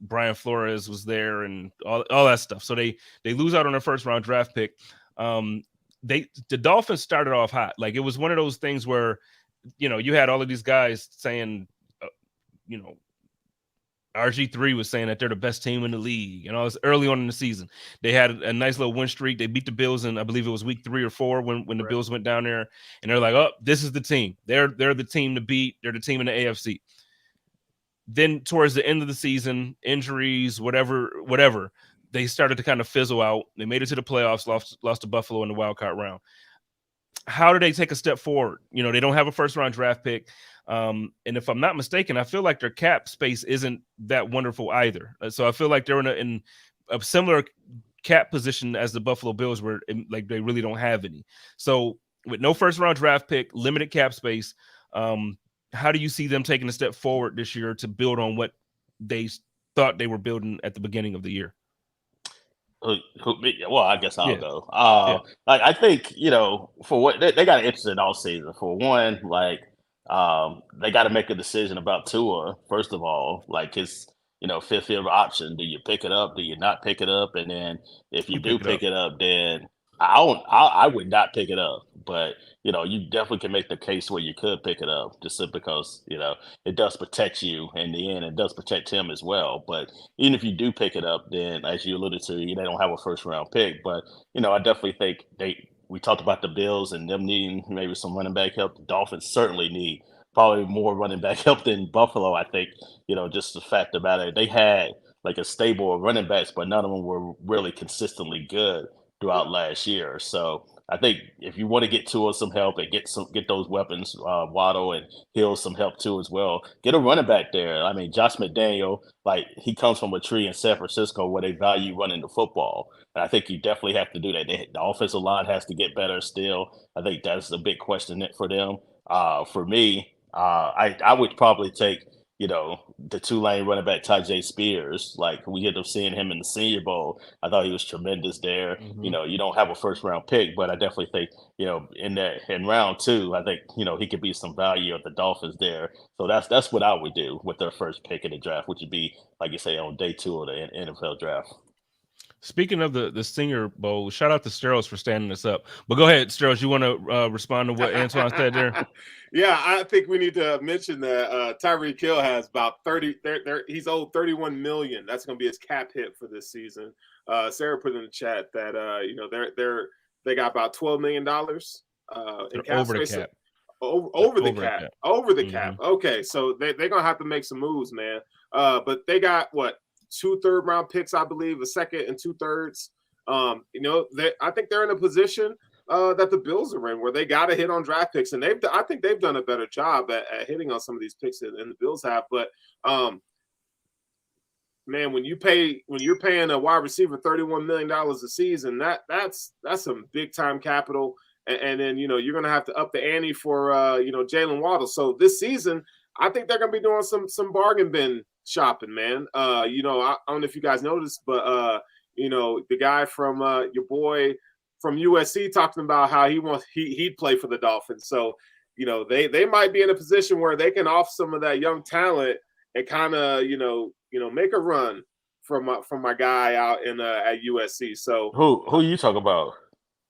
Brian Flores was there and all that stuff. So they lose out on their first-round draft pick. The Dolphins started off hot. Like, it was one of those things where, you had all of these guys saying, RG3 was saying that they're the best team in the league. It was early on in the season. They had a nice little win streak. They beat the Bills in, I believe it was week 3 or 4 when the Bills went down there. And they're like, oh, this is the team. They're the team to beat. They're the team in the AFC. Then towards the end of the season, injuries, whatever, they started to kind of fizzle out. They made it to the playoffs, lost to Buffalo in the wild card round. How do they take a step forward? They don't have a first-round draft pick. And if I'm not mistaken, I feel like their cap space isn't that wonderful either. So I feel like they're in a similar cap position as the Buffalo Bills, where like they really don't have any. So with no first-round draft pick, limited cap space, how do you see them taking a step forward this year to build on what they thought they were building at the beginning of the year? Well, I guess I'll go. I think, for what they got an interesting all season. For one, like, they got to make a decision about Tua, first of all, like his, fifth year option. Do you pick it up? Do you not pick it up? And then if you do pick it up, then I would not pick it up. But, you definitely can make the case where you could pick it up just because, it does protect you in the end. It does protect him as well. But even if you do pick it up, then as you alluded to, they don't have a first round pick. But, I definitely think we talked about the Bills and them needing maybe some running back help. The Dolphins certainly need probably more running back help than Buffalo. I think, just the fact about it, they had like a stable of running backs, but none of them were really consistently good throughout last year. So I think if you want to get Tua some help and get those weapons, Waddle and Hill some help too as well, get a running back there. I mean, Josh McDaniel, like, he comes from a tree in San Francisco where they value running the football. And I think you definitely have to do that. The offensive line has to get better still. I think that's a big question for them. For me, I would probably take, the Tulane running back Tajay Spears. Like, we ended up seeing him in the Senior Bowl. I thought he was tremendous there. Mm-hmm. You don't have a first round pick, but I definitely think, in round 2, I think, he could be some value of the Dolphins there. So that's what I would do with their first pick in the draft, which would be, like you say, on day 2 of the NFL draft. Speaking of the Senior Bowl, shout out to Steros for standing us up. But go ahead, Steros. You want to respond to what Antoine said there? Yeah, I think we need to mention that Tyreek Hill has about 30. He's owed $31 million. That's going to be his cap hit for this season. Sarah put in the chat that they got about $12 million in cap over space. the cap. Over the cap. Okay, so they're gonna have to make some moves, man. But they got what, 2 third-round picks, I believe, a second and 2 thirds. I think they're in a position that the Bills are in, where they got to hit on draft picks, and I think they've done a better job at hitting on some of these picks than the Bills have. But man, when you're paying a wide receiver $31 million a season, that's some big time capital. And then, you're going to have to up the ante for, Jalen Waddle. So this season, I think they're going to be doing some bargain bin shopping, man. I don't know if you guys noticed, but, the guy from your boy from USC talking about how he'd play for the Dolphins. So, they might be in a position where they can off some of that young talent and kind of, make a run from my guy out in at USC. So who you talking about?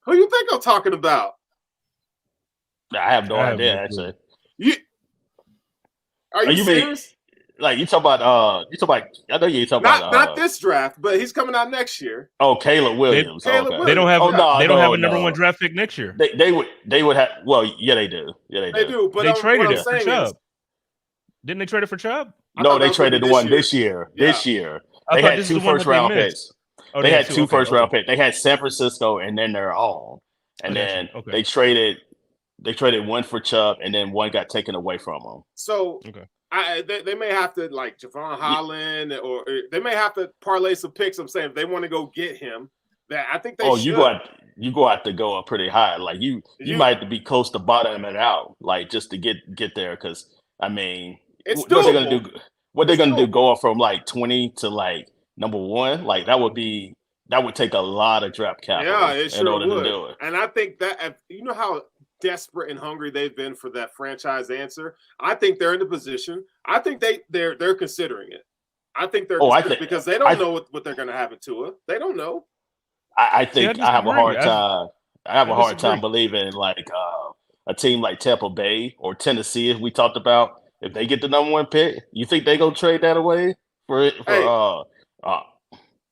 Who you think I'm talking about? I have no idea, actually. Are you serious? You talk about I know you talking about not this draft, but he's coming out next year. Oh, Caleb Williams. They don't have a number 1 draft pick next year. They would have. Well, yeah, they do. Yeah, they do. But they traded it for Chubb. Didn't they trade it for Chubb? No, they traded the one this year. Yeah. This year they had 2 first-round picks. Oh, they had 2 first-round picks. They had San Francisco and then their own, and then they traded 1 for Chubb, and then 1 got taken away from them. So they may have to, like Javon Holland, or they may have to parlay some picks. I'm saying if they want to go get him, that I think they should. You go out to go up pretty high. Like you might have to be close to bottoming it out, like just to get there. Because I mean, what they're gonna do? What they're gonna do? Go up from like 20 to like number 1? Like that would take a lot of draft capital in order to do it. And I think that how desperate and hungry they've been for that franchise answer. I think they're in the position. I think they're considering it. I think they're because they don't know what they're going to have at Tua. They don't know. I think I have a hard time. I have a hard time believing like a team like Tampa Bay or Tennessee, as we talked about, if they get the number 1 pick, you think they gonna trade that away for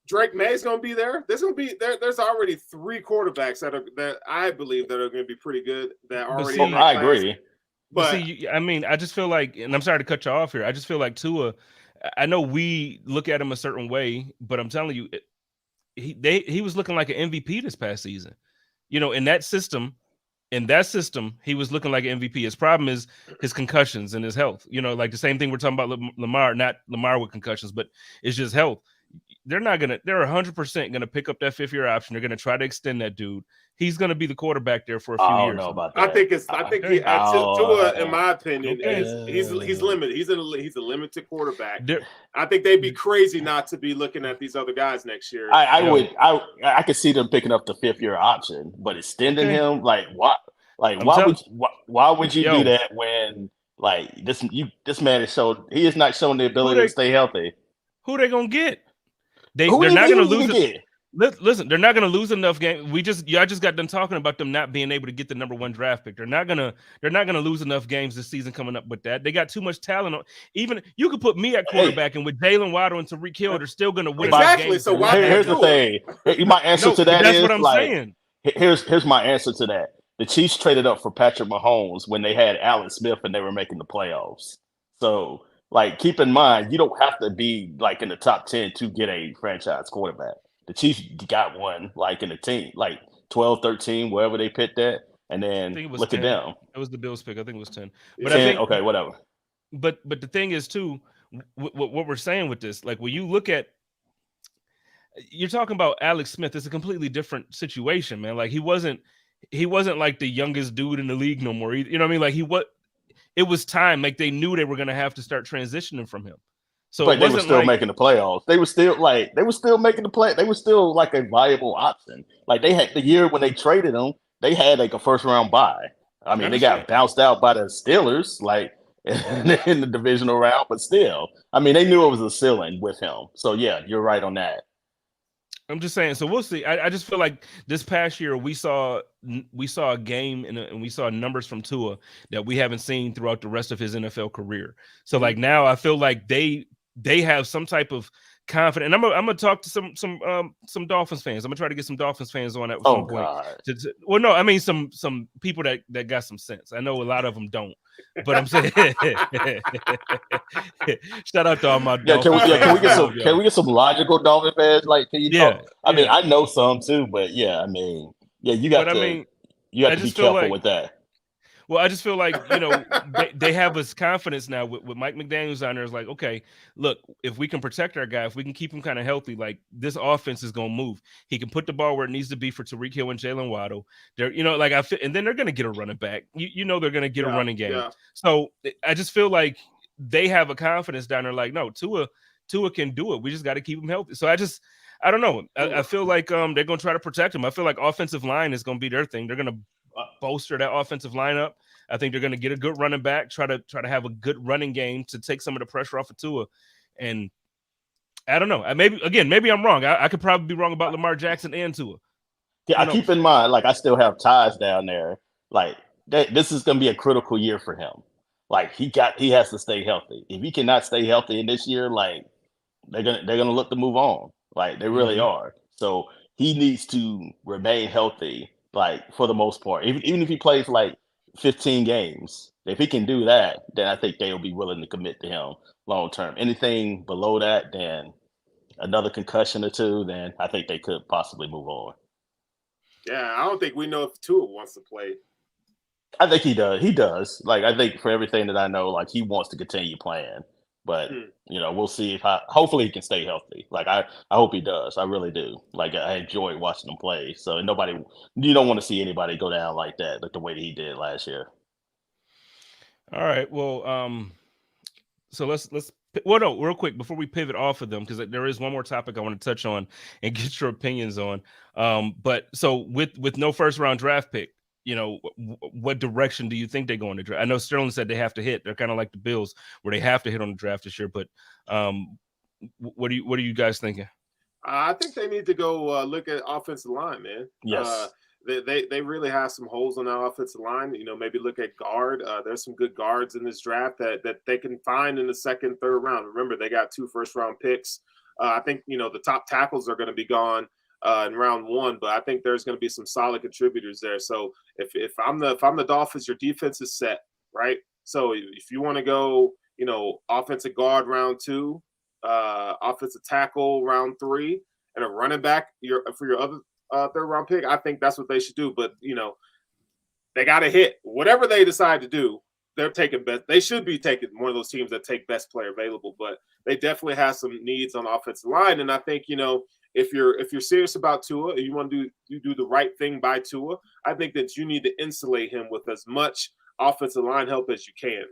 Drake May's gonna be there. There's already 3 quarterbacks that I believe that are gonna be pretty good. That already. I agree. But I just feel like, and I'm sorry to cut you off here. I just feel like Tua. I know we look at him a certain way, but I'm telling you, he was looking like an MVP this past season. In that system, he was looking like an MVP. His problem is his concussions and his health. Like the same thing we're talking about Lamar, not Lamar with concussions, but it's just health. They're 100% gonna pick up that 5th-year option. They're gonna try to extend that dude. He's gonna be the quarterback there for a few years. I don't know about that. Tua, in my opinion, he's limited. He's a limited quarterback. I think they'd be crazy not to be looking at these other guys next year. I could see them picking up the 5th-year option, but extending him, like what? Like why would you do that when like this man is he is not showing the ability to stay healthy? Who they gonna get? They're not going to lose it. Listen, they're not going to lose enough games. I just got done talking about them not being able to get the number 1 draft pick. They're not going to lose enough games this season coming up with that. They got too much talent. Even you could put me at quarterback, and with Jalen Waddle and Tyreek Hill, they're still going to win. Exactly. So here's the thing. My answer to that that's what I'm saying. Here's my answer to that. The Chiefs traded up for Patrick Mahomes when they had Alex Smith and they were making the playoffs. So. Like, keep in mind, you don't have to be like in the top 10 to get a franchise quarterback. The Chiefs got one like in the team, like 12, 13, wherever they picked that. And then look 10. At them. It was the Bills pick. I think it was 10. But 10? Okay, whatever. But the thing is, too, what we're saying with this, like when you look at, you're talking about Alex Smith, it's a completely different situation, man. Like he wasn't like the youngest dude in the league no more. You know what I mean? Like it was time. Like they knew they were going to have to start transitioning from him. So but they were still making the playoffs. They were still making the play. They were still like a viable option. Like they had the year when they traded him, they had like a 1st-round bye. I mean, they got bounced out by the Steelers, like in the divisional round, but still, I mean, they knew it was a ceiling with him. So yeah, you're right on that. I'm just saying. So we'll see. I just feel like this past year we saw a game and we saw numbers from Tua that we haven't seen throughout the rest of his NFL career. So like now I feel like they have some type of confidence. And I'm gonna talk to some Dolphins fans. I'm gonna try to get some Dolphins fans on at some point. Well, no, I mean some people that got some sense. I know a lot of them don't. But I'm saying, shout out to all my Dolphins fans. Can we get some logical Dolphin fans? Like, can you talk? I mean, I know some too, but you have to be careful with that. Well, I just feel like, they have us confidence now with Mike McDaniels on there. Is like, okay, look, if we can protect our guy, if we can keep him kind of healthy, like this offense is going to move. He can put the ball where it needs to be for Tyreek Hill and Jalen Waddle. They're, and then they're going to get a running back. They're going to get a running game. Yeah. So I just feel like they have a confidence down there. Like, no, Tua can do it. We just got to keep him healthy. So I don't know. I feel like they're going to try to protect him. I feel like offensive line is going to be their thing. They're going to bolster that offensive lineup. I think they're going to get a good running back, try to have a good running game to take some of the pressure off of Tua. And I don't know. Maybe I'm wrong. I could probably be wrong about Lamar Jackson and Tua. Yeah, I keep in mind, like I still have ties down there. Like this is going to be a critical year for him. Like he has to stay healthy. If he cannot stay healthy in this year, like they're gonna look to move on. Like they really are. So he needs to remain healthy. Like for the most part, even if he plays like 15 games, if he can do that, then I think they'll be willing to commit to him long term. Anything below that, then another concussion or two, then I think they could possibly move on. Yeah, I don't think we know if Tua wants to play. I think he does. He does. Like I think for everything that I know, like he wants to continue playing. But we'll see hopefully he can stay healthy. Like I hope he does. I really do. Like I enjoy watching him play. So you don't want to see anybody go down like that, like the way that he did last year. All right. Well, so let's no, real quick before we pivot off of them, because there is one more topic I want to touch on and get your opinions on. But so with no first round draft pick, what direction do you think they go in the draft? I know Sterling said they have to hit. They're kind of like the Bills where they have to hit on the draft this year. But what are you guys thinking? I think they need to go look at offensive line, man. Yes. They really have some holes on that offensive line. Maybe look at guard. There's some good guards in this draft that they can find in the second, third round. Remember, they got 2 first-round picks. I think, the top tackles are going to be gone in round 1, but I think there's going to be some solid contributors there. So if I'm the Dolphins, your defense is set, right? So if you want to go, offensive guard round 2, offensive tackle round 3, and a running back for your other third round pick, I think that's what they should do. But they got to hit whatever they decide to do. They're taking best. They should be taking one of those teams that take best player available. But they definitely have some needs on the offensive line, and I think if you're serious about Tua and you want to do the right thing by Tua, I think that you need to insulate him with as much offensive line help as you can.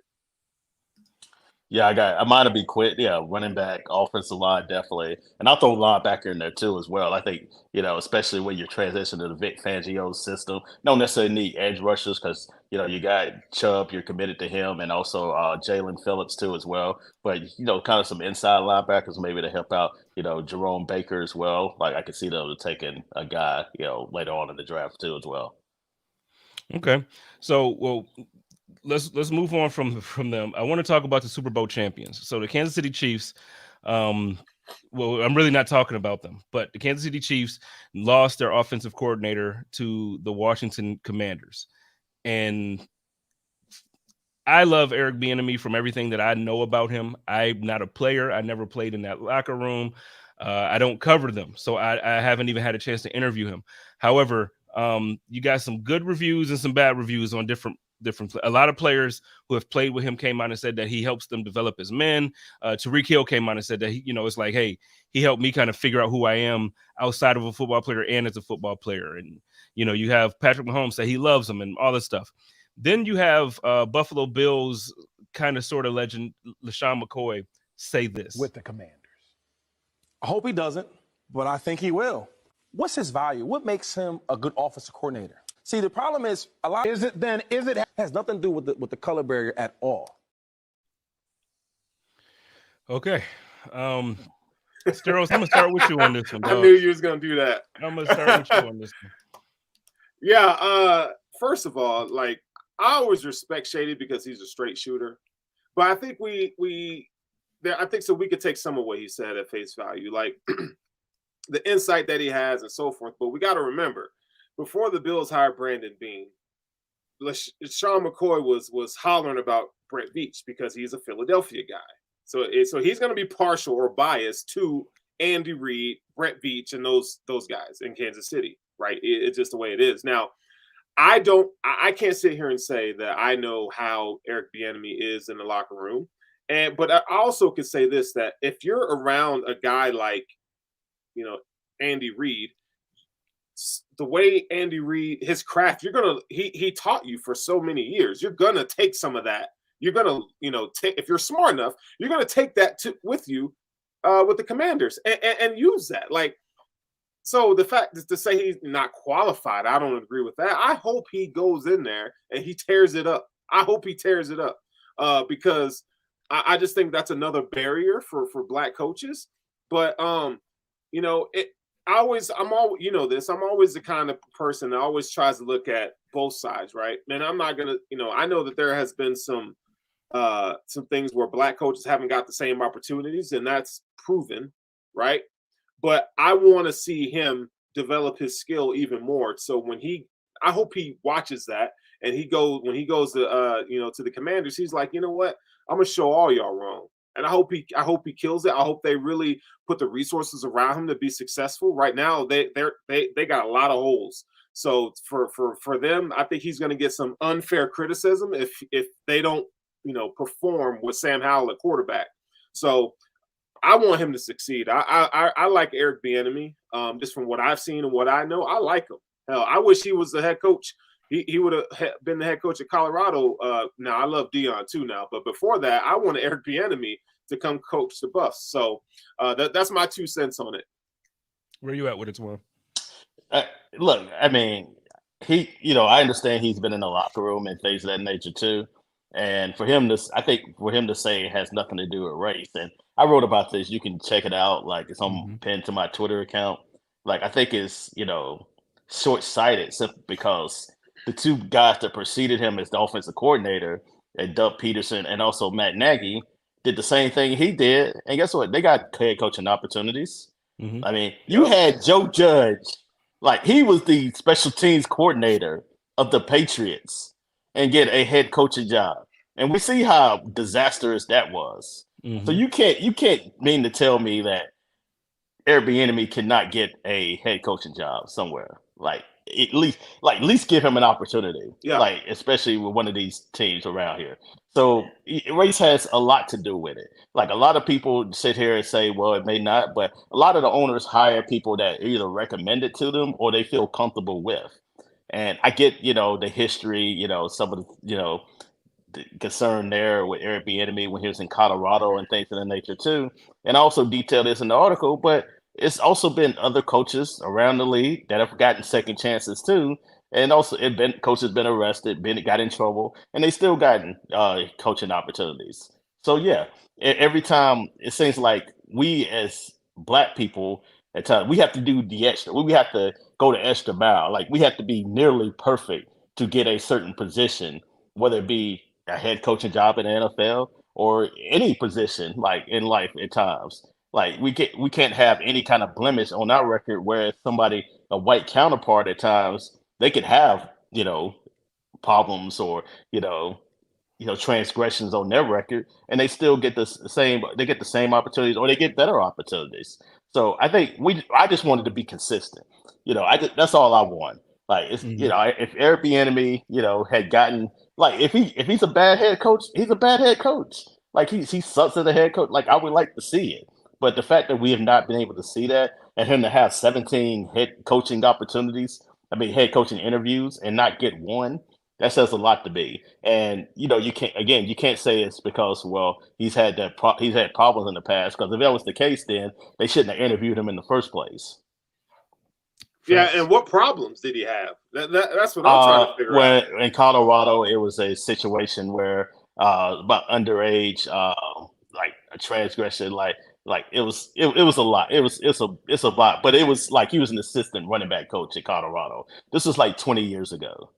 Yeah, I might be quick. Yeah, running back, offensive line, definitely. And I'll throw linebacker in there too as well. I think, especially when you transition to the Vic Fangio system, don't necessarily need edge rushers because, you got Chubb, you're committed to him, and also Jalen Phillips too as well. But, kind of some inside linebackers maybe to help out, Jerome Baker as well. Like I could see them taking a guy, later on in the draft too as well. Okay. So, let's move on from them. I want to talk about the Super Bowl champions. So the Kansas City Chiefs, I'm really not talking about them, but the Kansas City Chiefs lost their offensive coordinator to the Washington Commanders. And I love Eric Bieniemy from everything that I know about him. I'm not a player. I never played in that locker room. I don't cover them, so I haven't even had a chance to interview him. However, you got some good reviews and some bad reviews on different. A lot of players who have played with him came out and said that he helps them develop as men. Tyreek Hill came out and said that it's like, hey, he helped me kind of figure out who I am outside of a football player and as a football player. And you have Patrick Mahomes say he loves him and all this stuff. Then you have Buffalo Bills kind of sort of legend LaShawn McCoy say this with the Commanders. I hope he doesn't, but I think he will. What's his value? What makes him a good offensive coordinator? See, the problem is it has nothing to do with the color barrier at all. Okay. Steros, I'm gonna start with you on this one, I dog. knew you was gonna do that. I'm gonna start with you on this one. Yeah. First of all, like I always respect Shady because he's a straight shooter, but I think I think so we could take some of what he said at face value, like the insight that he has and so forth. But we got to remember, before the Bills hired Brandon Beane, Sean McCoy was hollering about Brett Veach because he's a Philadelphia guy. So he's going to be partial or biased to Andy Reid, Brett Veach, and those guys in Kansas City, right? It's just the way it is. Now, I can't sit here and say that I know how Eric Bieniemy is in the locker room, but I also could say this, that if you're around a guy like, Andy Reid, the way Andy Reid, his craft, he taught you for so many years. You're gonna take some of that. You're gonna, if you're smart enough, you're gonna take that with you with the Commanders and use that. Like, so the fact is to say he's not qualified, I don't agree with that. I hope he goes in there and he tears it up. I hope he tears it up because I just think that's another barrier for black coaches. But I'm always the kind of person that always tries to look at both sides, right? And I'm not gonna, I know that there has been some things where black coaches haven't got the same opportunities, and that's proven, right? But I want to see him develop his skill even more. So I hope he watches that, and when he goes to to the Commanders, he's like, you know what, I'm gonna show all y'all wrong. And I hope he kills it. I hope they really put the resources around him to be successful. Right now, they got a lot of holes. So for them, I think he's going to get some unfair criticism if they don't perform with Sam Howell at quarterback. So I want him to succeed. I like Eric Bieniemy. Just from what I've seen and what I know, I like him. Hell, I wish he was the head coach. He would have been the head coach at Colorado. Now, I love Dion too now, but before that, I wanted Eric Bieniemy to come coach the Buffs. So that's my 2 cents on it. Where you at with it, Twan? Look, I mean, I understand he's been in the locker room and things of that nature too. And for him to say it has nothing to do with race. And I wrote about this. You can check it out. Like, it's on pinned to my Twitter account. Like, I think it's, short-sighted simply because the 2 guys that preceded him as the offensive coordinator, and Doug Peterson and also Matt Nagy, did the same thing he did. And guess what? They got head coaching opportunities. Mm-hmm. I mean, you had Joe Judge, like he was the special teams coordinator of the Patriots, and get a head coaching job. And we see how disastrous that was. Mm-hmm. So you can't mean to tell me that Eric Bieniemy cannot get a head coaching job somewhere. Like, at least give him an opportunity. Yeah. Like, especially with one of these teams around here. So race has a lot to do with it. Like, a lot of people sit here and say, well, it may not, but a lot of the owners hire people that either recommend it to them or they feel comfortable with. And I get, the history, some of the, the concern there with Eric Bieniemy when he was in Colorado and things of that nature too. And I also detailed this in the article, but it's also been other coaches around the league that have gotten second chances too. And also coaches been arrested, got in trouble, and they still gotten coaching opportunities. So yeah, every time it seems like we as black people at times we have to do the extra. We have to go the extra mile. Like, we have to be nearly perfect to get a certain position, whether it be a head coaching job in the NFL or any position like in life at times. Like, we can't have any kind of blemish on our record, where somebody, a white counterpart at times, they could have, problems or, transgressions on their record, and they still get the same opportunities, or they get better opportunities. So I think I just wanted to be consistent. That's all I want. Like, it's, if Eric Bieniemy, had gotten, like, if he's a bad head coach, he's a bad head coach. Like, he sucks as a head coach. Like, I would like to see it. But the fact that we have not been able to see that, and him to have 17 head coaching interviews and not get one, that says a lot to me. And you can't say it's because, well, he's had problems in the past, because if that was the case, then they shouldn't have interviewed him in the first place. Yeah, and what problems did he have? That's what I'm trying to figure out. In Colorado, it was a situation where about underage, like a transgression, like Like it was a lot. It's a lot. But it was like he was an assistant running back coach at Colorado. This was like 20 years ago.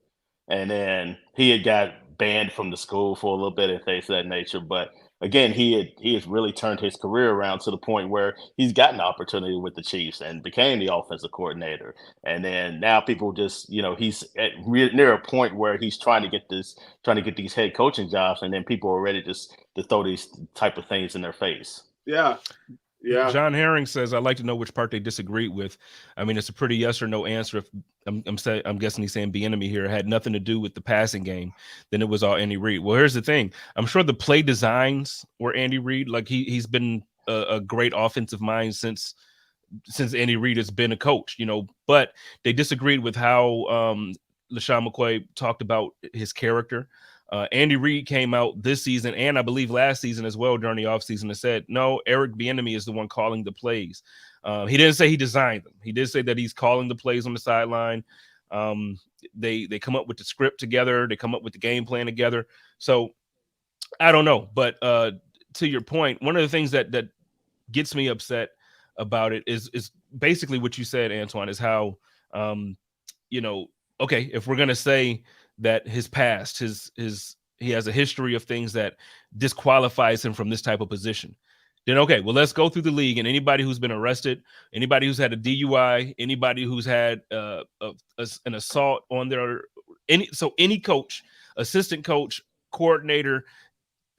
And then he had got banned from the school for a little bit and things of that nature. But again, he has really turned his career around to the point where he's gotten an opportunity with the Chiefs and became the offensive coordinator. And then now people just, he's near a point where he's trying to get these head coaching jobs, and then people are ready to throw these type of things in their face. Yeah. Yeah. John Herring says, I'd like to know which part they disagreed with. I mean, it's a pretty yes or no answer. If I'm guessing he's saying Bieniemy here had nothing to do with the passing game, then it was all Andy Reid. Well, here's the thing. I'm sure the play designs were Andy Reid. Like he's been a great offensive mind since Andy Reid has been a coach, but they disagreed with how LaShawn McCoy talked about his character. Andy Reid came out this season, and I believe last season as well during the offseason, and said, no, Eric Bieniemy is the one calling the plays. He didn't say he designed them. He did say that he's calling the plays on the sideline. They come up with the script together. They come up with the game plan together. So I don't know. But to your point, one of the things that gets me upset about it is basically what you said, Antoine, is how, okay, if we're going to say that his past, he has a history of things that disqualifies him from this type of position, then okay, well, let's go through the league, and anybody who's been arrested, anybody who's had a DUI, anybody who's had an assault on their any coach, assistant coach, coordinator,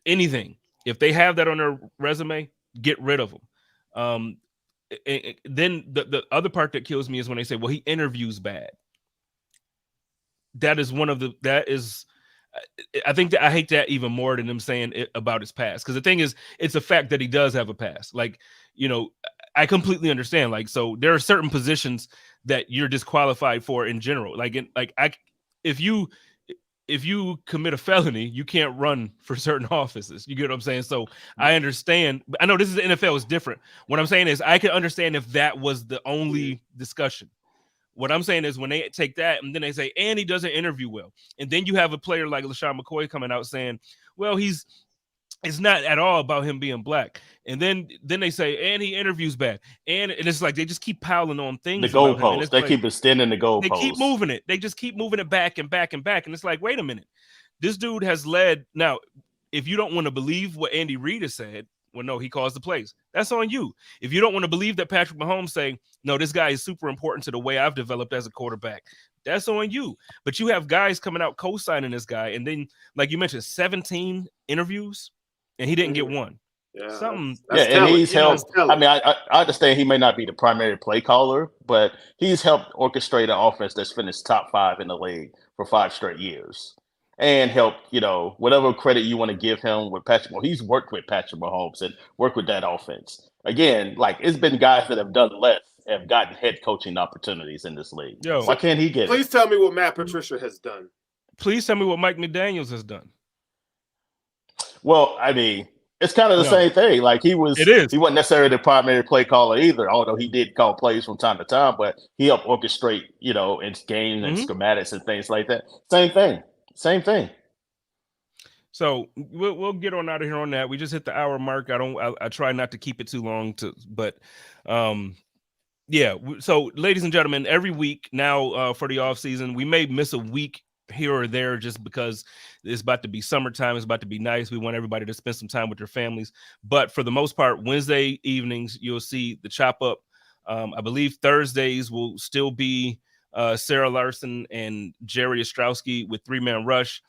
anything, if they have that on their resume, get rid of them. Then the other part that kills me is when they say, well, he interviews bad. I think that I hate that even more than them saying it about his past. Because the thing is, it's a fact that he does have a past. Like, I completely understand. Like, so there are certain positions that you're disqualified for in general. If you commit a felony, you can't run for certain offices. You get what I'm saying? So I understand. I know this is the NFL is different. What I'm saying is I can understand if that was the only discussion. What I'm saying is when they take that and then they say, and he doesn't interview well. And then you have a player like LaShawn McCoy coming out saying, well, it's not at all about him being black. And then they say, and he interviews bad. And it's like they just keep piling on things. The goalposts. They keep extending the goalposts. They keep moving it. They just keep moving it back and back and back. And it's like, wait a minute. This dude has led. Now, if you don't want to believe what Andy Reid has said, well, no, he calls the plays. That's on you. If you don't want to believe that Patrick Mahomes saying, no, this guy is super important to the way I've developed as a quarterback, that's on you. But you have guys coming out co-signing this guy. And then, like you mentioned, 17 interviews, and he didn't get one. Yeah, Something. And he's helped. I mean, I understand he may not be the primary play caller, but he's helped orchestrate an offense that's finished top 5 in the league for 5 straight years. And help, whatever credit you want to give him with Patrick. Well, he's worked with Patrick Mahomes and worked with that offense. Again, like it's been guys that have done less have gotten head coaching opportunities in this league. Yo, why can't he get it? Please tell me what Matt Patricia has done. Please tell me what Mike McDaniels has done. Well, I mean, it's kind of the same thing. Like he wasn't necessarily the primary play caller either, although he did call plays from time to time, but he helped orchestrate, in games and schematics and things like that. Same thing. So we'll get on out of here on that. We just hit the hour mark. I try not to keep it too long yeah. So ladies and gentlemen, every week now for the off season, we may miss a week here or there just because it's about to be summertime. It's about to be nice. We want everybody to spend some time with their families. But for the most part, Wednesday evenings, you'll see the chop up. I believe Thursdays will still be Sarah Larson and Jerry Ostrowski with 3-Man Rush.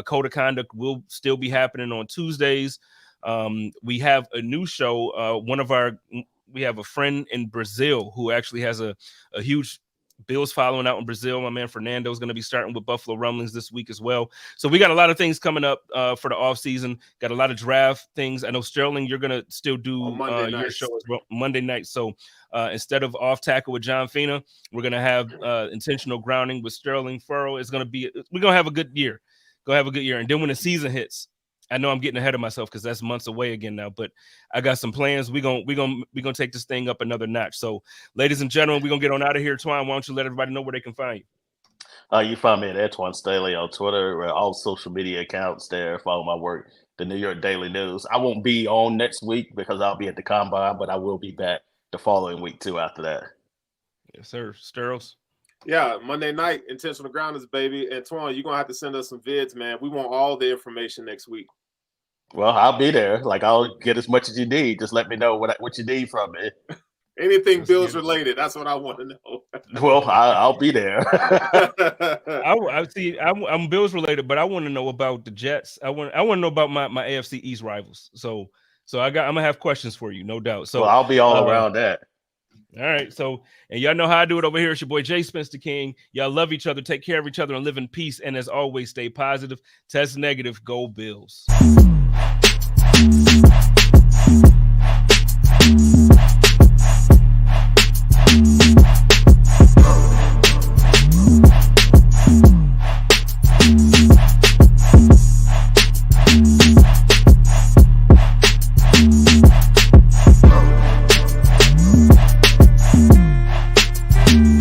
Code of Conduct will still be happening on Tuesdays. We have a new show. We have a friend in Brazil who actually has a huge Bills following out in Brazil. My man Fernando is going to be starting with Buffalo Rumblings this week as well. So we got a lot of things coming up for the offseason. Got a lot of draft things. I know, Sterling, you're going to still do your show as well, Monday night. So instead of Off Tackle with John Fina, we're going to have Intentional Grounding with Sterling Furrow. We're going to have a good year. And then when the season hits, I know I'm getting ahead of myself because that's months away again now, but I got some plans. We're gonna take this thing up another notch. So, ladies and gentlemen, we're gonna get on out of here. Twine, why don't you let everybody know where they can find you? You find me at Antoine Staley on Twitter, all social media accounts there. Follow my work the New York Daily News. I won't be on next week because I'll be at the Combine, but I will be back the following week too after that. Yes, sir. Sterles. Yeah, Monday night, Intentional Grounders, baby. And Twan, you're going to have to send us some vids, man. We want all the information next week. Well, I'll be there. Like, I'll get as much as you need. Just let me know what you need from me. Anything Bills related, that's what I want to know. Well, I'll be there. I see. I'm Bills related, but I want to know about the Jets. I want to know about my AFC East rivals. So I'm gonna have questions for you, no doubt. So well, I'll be all around that. All right. So, and y'all know how I do it over here. It's your boy Jay Spence the King. Y'all love each other, take care of each other, and live in peace. And as always, stay positive. Test negative. Go Bills.